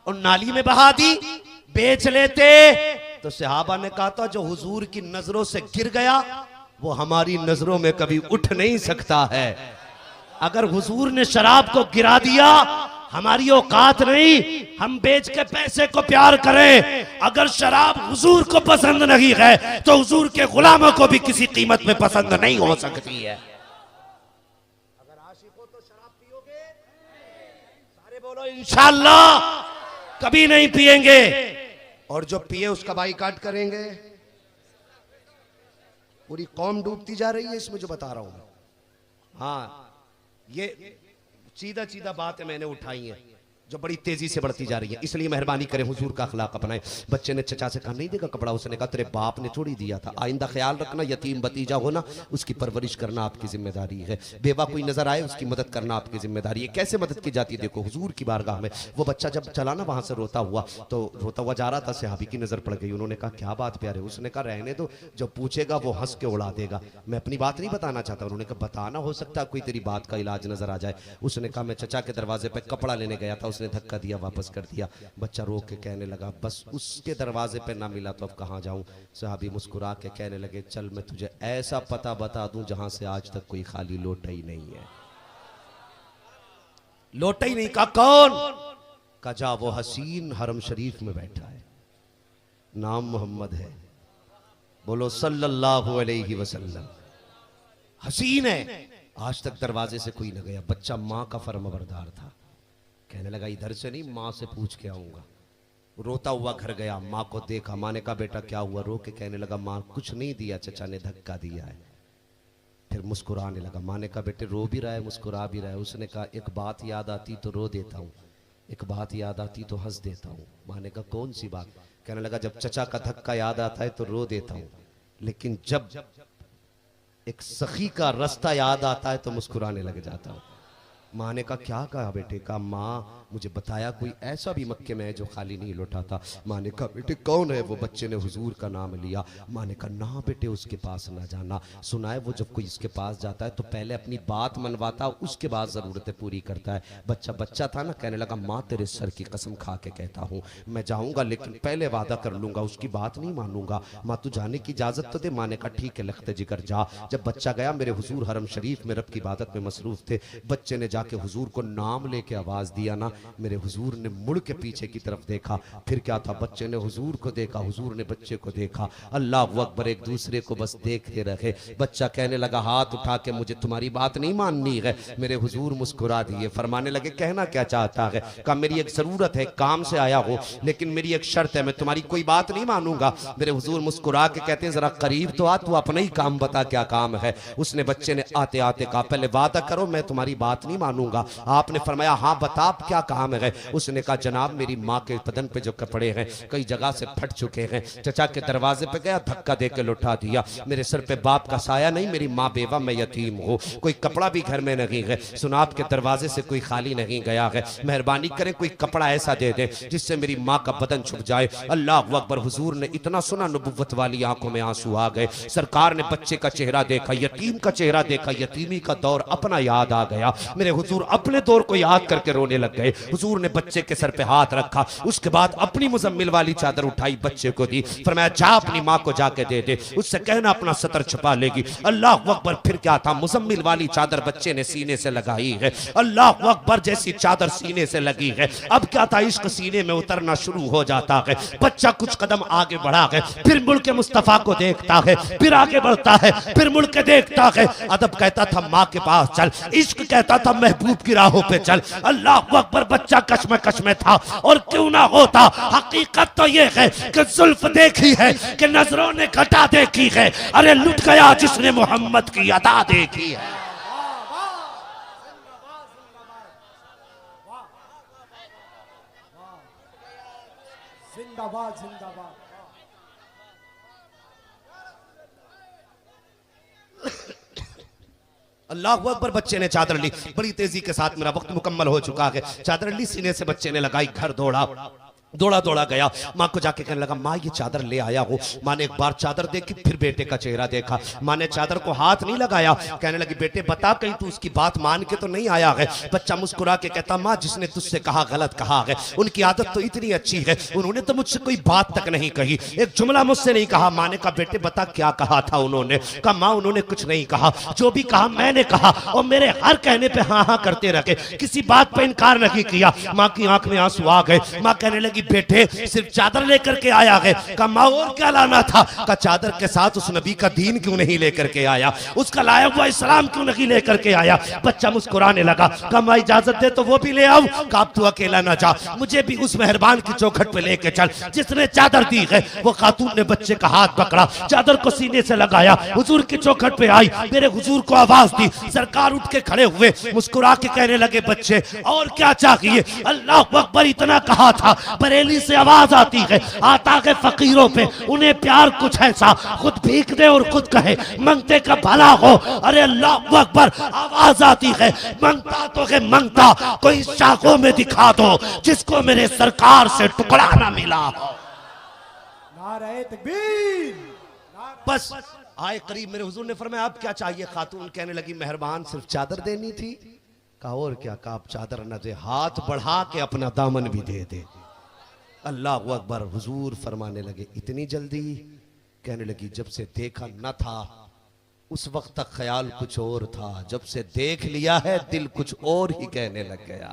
और नाली में बहा दी, बेच लेते। तो सहाबा ने कहा था जो हुजूर की नजरों से गिर गया वो हमारी नजरों में कभी उठ नहीं सकता है। अगर हुजूर ने शराब को गिरा दिया हमारी औकात नहीं, हम बेच के पैसे को प्यार करें। अगर शराब हुजूर को पसंद नहीं है तो हुजूर के गुलामों को भी किसी कीमत में पसंद नहीं हो सकती है। अगर आशिक हो तो शराब पियोगे? सारे बोलो इंशाअल्लाह कभी नहीं पिएंगे। और जो पिए उसका बाईकाट करेंगे। पूरी कौम डूबती जा रही है इसमें जो बता रहा हूं मैं। हाँ, ये सीधा सीधा बात है मैंने उठाई है जो बड़ी तेजी से बढ़ती जा रही है। इसलिए मेहरबानी करें हुजूर का अखलाक अपनाएं। बच्चे ने चचा से कहा नहीं देगा कपड़ा, उसने कहा तेरे बाप ने थोड़ी दिया था, आइंदा ख्याल रखना। यतीम भतीजा होना उसकी परवरिश करना आपकी जिम्मेदारी है। बेवा कोई नजर आए उसकी मदद करना आपकी जिम्मेदारी है। कैसे मदद की जाती है देखो, हुजूर की बारगाह में वो बच्चा जब चला ना वहां से रोता हुआ, तो रोता हुआ जा रहा था, सहाबी की नजर पड़ गई। उन्होंने कहा क्या बात प्यारे? उसने कहा रहने दो, जब पूछेगा वो हंस के उड़ा देगा, मैं अपनी बात नहीं बताना चाहता। उन्होंने कहा बताना, हो सकता है कोई तेरी बात का इलाज नजर आ जाए। उसने कहा मैं चचा के दरवाजे पे कपड़ा लेने गया था, उसने धक्का दिया, वापस कर दिया। बच्चा रो के कहने लगा बस उसके दरवाजे पे ना मिला तो अब कहां जाऊं? सहाबी मुस्कुरा के कहने लगे चल मैं तुझे ऐसा पता बता दूं जहां से आज तक कोई खाली लोटा ही नहीं है। लोटा ही नहीं। कहा कौन? कहा जा वो हसीन हरम शरीफ में बैठा है, नाम मोहम्मद है, बोलो सल्लल्लाहु अलैहि वसल्लम। हसीन है, आज तक दरवाजे से कोई न गया। बच्चा मां का फर्माबरदार था, कहने लगा इधर से नहीं मां से पूछ के आऊंगा। रोता हुआ घर गया, मां को देखा, मां ने कहा बेटा क्या हुआ? रो के कहने लगा मां कुछ नहीं दिया, चचा ने धक्का दिया है। फिर मुस्कुराने लगा। मां ने कहा बेटे रो भी रहा है मुस्कुरा भी रहा है? उसने कहा एक बात याद आती तो रो देता हूं, एक बात याद आती तो हंस देता हूं। मां ने कहा कौन सी बात? कहने लगा जब चचा का धक्का याद आता है तो रो देता हूं, लेकिन जब एक सखी का रास्ता याद आता है तो मुस्कुराने लग जाता हूं। माँ ने कहा क्या कहा बेटे? का माँ मुझे बताया कोई ऐसा भी मक्के में है जो खाली नहीं लौटाता। माँ ने कहा बेटे कौन है वो? बच्चे ने हुजूर का नाम लिया। माँ ने कहा ना बेटे उसके पास ना जाना, सुना है वो जब कोई इसके पास जाता है तो पहले अपनी बात मनवाता, उसके बाद जरूरतें पूरी करता है। बच्चा बच्चा था ना, कहने लगा माँ तेरे सर की कसम खा के कहता हूँ मैं जाऊंगा, लेकिन पहले वादा कर लूंगा उसकी बात नहीं मानूंगा। माँ तू जाने की इजाजत तो दे। माँ ने कहा ठीक है लखते जिगर जा। जब बच्चा गया, मेरे हुजूर हरम शरीफ में रब की इबादत में मसरूफ थे। बच्चे ने जाके हुजूर को नाम लेके आवाज दिया ना, मेरे हुजूर ने मुड़ के पीछे की तरफ देखा। फिर क्या था, बच्चे ने हुजूर को देखा, हुजूर ने बच्चे को देखा। अल्लाह अकबर, एक दूसरे को बस देखते रहे। बच्चा कहने लगा हाथ उठा के मुझे तुम्हारी बात नहीं माननी है। मेरे हुजूर मुस्कुरा दिए, फरमाने लगे कहना क्या चाहता है? कहा मेरी एक जरूरत है, काम से आया हो, लेकिन मेरी एक शर्त है, मैं तुम्हारी कोई बात नहीं मानूंगा। मेरे हुजूर मुस्कुरा के कहते हैं जरा करीब तो आ, तू अपना ही काम बता क्या काम है। उसने बच्चे ने आते आते कहा पहले वादा करो मैं तुम्हारी बात नहीं मानूंगा। आपने फरमाया हाँ बता क्या काम है? उसने कहा जनाब मेरी माँ के बदन पे जो कपड़े हैं कई जगह से फट चुके हैं। चचा के दरवाजे पे गया, धक्का दे के लौटा दिया। मेरे सर पे बाप का साया नहीं, मेरी माँ बेवा, मैं यतीम हूँ, कोई कपड़ा भी घर में नहीं है। सुना आपके दरवाजे से कोई खाली नहीं गया है, मेहरबानी करें कोई कपड़ा ऐसा दे दे जिससे मेरी माँ का बदन छुप जाए। अल्लाह अकबर, हुजूर ने इतना सुना, नबुव्वत वाली आंखों में आंसू आ गए। सरकार ने बच्चे का चेहरा देखा, यतीम का चेहरा देखा, यतीमी का दौर अपना याद आ गया। मेरे हुजूर अपने दौर को याद करके रोने लग गए। हुजूर ने बच्चे के सर पे हाथ रखा, उसके बाद अपनी मुजम्मिल वाली चादर उठाई, बच्चे को दी, फरमाया जा अपनी माँ को जाके दे दे, उससे कहना अपना सतर छुपा लेगी। अल्लाह अकबर, फिर क्या था, मुजम्मिल वाली चादर बच्चे ने सीने से लगाई है। अल्लाह अकबर, जैसी चादर सीने से लगी है, अब क्या था, इश्क सीने में उतरना शुरू हो जाता है। बच्चा कुछ कदम आगे बढ़ा है, फिर मुड़ के मुस्तफा को देखता है, फिर आगे बढ़ता है, फिर मुड़ के देखता है। अदब कहता था माँ के पास चल, इश्क कहता था महबूब की राहों पे चल। अल्लाह अकबर, बच्चा कश्मकश में था, और क्यों ना होता। हकीकत तो ये है कि जुल्फ देखी है कि नजरों ने घटा देखी है, अरे लुट गया जिसने मोहम्मद की अदा देखी है। जिंदाबाद जिंदाबाद। अल्लाह अकबर, बच्चे ने चादर ली, बड़ी तेजी के साथ मेरा वक्त मुकम्मल हो चुका है। चादर ली, सीने से बच्चे ने लगाई, घर दौड़ा। दौड़ा दौड़ा गया माँ को जाके कहने लगा, माँ ये चादर ले आया हो। माँ ने एक बार चादर देखी, फिर बेटे का चेहरा देखा। माँ ने चादर को हाथ नहीं लगाया। कहने लगी, बेटे बता कहीं तू उसकी बात मान के तो नहीं आया है। बच्चा मुस्कुरा के कहता, माँ जिसने तुझसे कहा गलत कहा है, उनकी आदत तो इतनी अच्छी है, उन्होंने तो मुझसे कोई बात तक नहीं कही, एक जुमला मुझसे नहीं कहा। माँ ने कहा, बेटे बता क्या कहा था उन्होंने? कहा, माँ उन्होंने कुछ नहीं कहा, जो भी कहा मैंने कहा, और मेरे हर कहने पे हाँ हाँ करते रखे, किसी बात पे इनकार नहीं किया। माँ की आंख में आंसू आ गए। माँ कहने लगी, बेटे सिर्फ चादर लेकर के आया है। कहा, माँ और क्या लाना था? कहा, चादर के साथ उस नबी का दीन क्यों नहीं लेकर के आया, उसका लाया हुआ इस्लाम क्यों नहीं लेकर के आया? बच्चा मुस्कुराने लगा। कहा, माँ इजाजत दे तो वो भी ले आऊं। कहा, तू अकेला ना जा, मुझे भी उस मेहरबान की चौखट पे लेके चल जिसने चादर दी है। वो खातून ने बच्चे का हाथ पकड़ा, चादर को सीने से लगाया, हुजूर की चौखट पे आई, मेरे हुजूर को आवाज दी। सरकार उठ के खड़े हुए, मुस्कुरा के कहने लगे, बच्चे और क्या चाहिए? अल्लाह अकबर इतना कहा था, बरेली से आवाज आती है, आता है फकीरों पे, उन्हें प्यार कुछ ऐसा, खुद भीख दे और खुद कहे मंगते का भला हो। अरे अल्लाह अकबर, आवाज आती है, मंगता तो है मंगता, कोई शाखों में दिखा दो जिसको मेरे सरकार से टुकड़ा ना मिला हो। नारे तकबीर। बस आए करीब, मेरे हुजूर ने फरमाया, अब क्या चाहिए? खातून कहने लगी, मेहरबान सिर्फ चादर देनी थी। कहा, और क्या? कहा, आप चादर न दे, हाथ बढ़ा के अपना दामन भी दे दे। अल्लाह अकबर। हुजूर फरमाने लगे, इतनी जल्दी? कहने लगी, जब से देखा न था उस वक्त तक ख्याल कुछ और था, जब से देख लिया है दिल कुछ और ही कहने लग गया।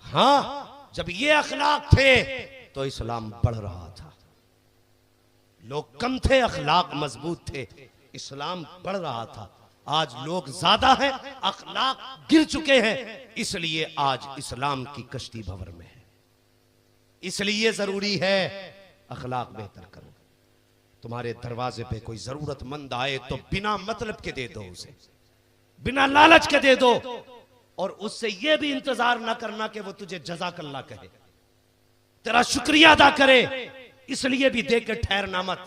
हाँ, जब ये अखलाक थे तो इस्लाम बढ़ रहा था, लोग कम थे, अखलाक मजबूत थे, इस्लाम बढ़ रहा था। आज लोग ज्यादा हैं, अखलाक गिर चुके हैं, इसलिए आज इस्लाम की कश्ती भंवर में है। इसलिए जरूरी है अखलाक बेहतर करो। तुम्हारे दरवाजे पे कोई जरूरतमंद आए तो बिना मतलब के दे दो उसे, बिना लालच के दे दो, और उससे यह भी इंतजार ना करना कि वो तुझे जज़ाकल्लाह कहे, तेरा शुक्रिया अदा करे। इसलिए भी दे के ठहरना मत,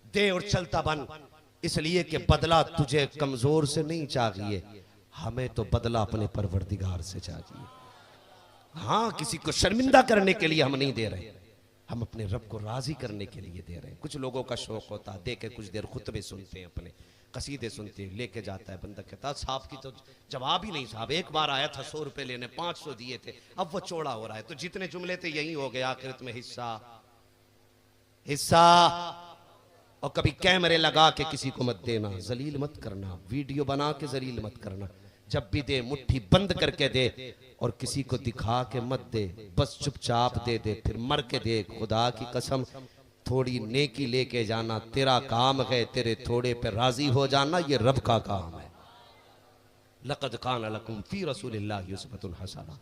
दे और चलता बन। इसलिए कि बदला तुझे कमजोर से नहीं चाहिए, हमें तो बदला अपने परवरदिगार से चाहिए। हाँ, किसी को शर्मिंदा करने के लिए हम नहीं दे रहे, हम अपने रब को राजी करने के लिए दे रहे हैं। कुछ लोगों का शौक होता है, दे के कुछ देर खुतबे सुनते हैं, अपने कसीदे सुनते हैं, लेके जाता है, बंदा कहता साहब की तो जवाब ही नहीं। साहब एक बार आया था 100 रुपए लेने, 500 दिए थे, अब वो चौड़ा हो रहा है, तो जितने जुमले थे यही हो गया, आखिरत में हिस्सा हिस्सा। और कभी कैमरे लगा के किसी को मत देना, जलील मत करना, वीडियो बना के जलील मत करना। जब भी दे मुट्ठी बंद करके दे, और किसी को दिखा के मत दे, बस चुपचाप दे दे, फिर मर के दे। खुदा की कसम, थोड़ी नेकी लेके जाना तेरा काम है, तेरे थोड़े पे राजी हो जाना ये रब का काम है। लक़द कान लकुम फी रसूलिल्लाहि उस्वतुन हसना,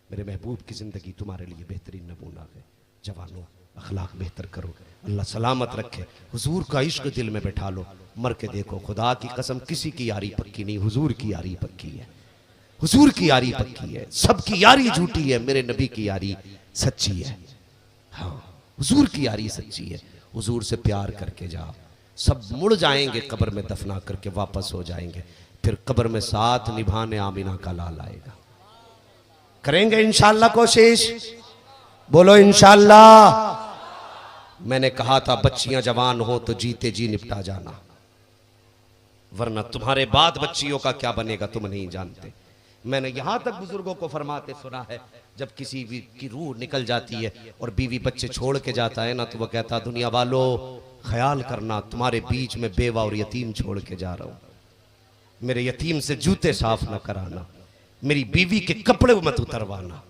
मेरे महबूब की जिंदगी तुम्हारे लिए बेहतरीन नमूना है। जवानों, अखलाक बेहतर करो, अल्लाह सलामत रखे। हुजूर का इश्क दिल में बैठा लो, मर के देखो। खुदा की कसम, किसी की यारी पक्की नहीं, हुजूर की यारी पक्की है, हुजूर की यारी पक्की है। सबकी यारी झूठी है, मेरे नबी की यारी सच्ची है। हाँ, हुजूर की यारी सच्ची है। हुजूर से प्यार करके जा, सब मुड़ जाएंगे, कब्र में दफना करके वापस हो जाएंगे, फिर कब्र में साथ निभाने आमिना का लाल आएगा। करेंगे इंशाअल्लाह कोशिश, बोलो इंशाअल्लाह। मैंने कहा था बच्चियां जवान हो तो जीते जी निपटा जाना, वरना तुम्हारे बाद बच्चियों का क्या बनेगा तुम नहीं जानते। मैंने यहां तक बुजुर्गों को फरमाते सुना है, जब किसी की रूह निकल जाती है और बीवी बच्चे छोड़ के जाता है ना, तो वह कहता, दुनिया वालों ख्याल करना, तुम्हारे बीच में बेवा और यतीम छोड़ के जा रहा हूं, मेरे यतीम से जूते साफ न कराना, मेरी बीवी के कपड़े मत उतरवाना।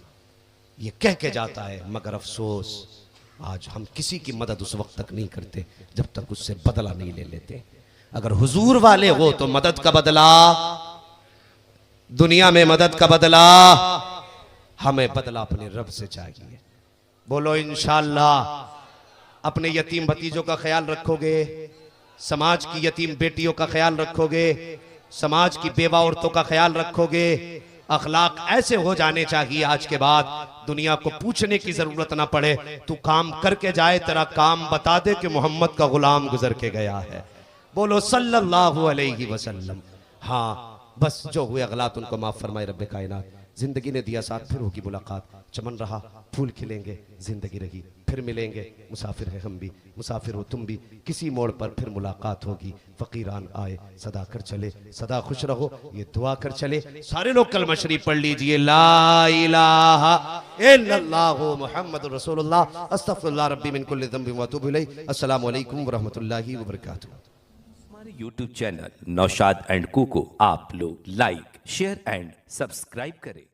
ये कह के जाता है, मगर अफसोस आज हम किसी की मदद उस वक्त तक नहीं करते जब तक उससे बदला नहीं ले लेते। अगर हुजूर वाले हो तो मदद का बदला, दुनिया में मदद का बदला, हमें बदला अपने रब से चाहिए। बोलो इंशाअल्लाह। अपने यतीम भतीजों का ख्याल रखोगे, समाज की यतीम बेटियों का ख्याल रखोगे, समाज की बेवा औरतों का ख्याल रखोगे। अखलाक ऐसे हो जाने चाहिए आज के बाद दुनिया को पूछने की जरूरत ना पड़े, तू काम करके जाए, तेरा काम बता दे कि मोहम्मद का गुलाम गुजर के गया है। बोलो सल्लल्लाहु अलैहि वसल्लम। हाँ, बस जो हुए अगलात उनको माफ फरमाए रब्बे कायनात। जिंदगी ने दिया साथ, फिर होगी मुलाकात। चमन रहा, फूल खिलेंगे, जिंदगी रही, फिर मिलेंगे। मुसाफिर है हम भी, मुसाफिर हो तुम भी, किसी मोड़ पर फिर मुलाकात होगी। फकीरान आए सदा कर चले, सदा खुश रहो ये दुआ कर चले। सारे लोग कलमा शरीफ पढ़ लीजिए, ला इलाहा इल्लल्लाहु मुहम्मदुर रसूलुल्लाह अस्तगफिरुल्लाह रब्बी मिन कुल्लि ज़ंबिन व अतूबु इलैहि। अस्सलामु अलैकुम व रहमतुल्लाहि व बरकातुहू। हमारे YouTube चैनल नौशाद एंड कुको आप लोग लाइक शेयर एंड सब्सक्राइब करें।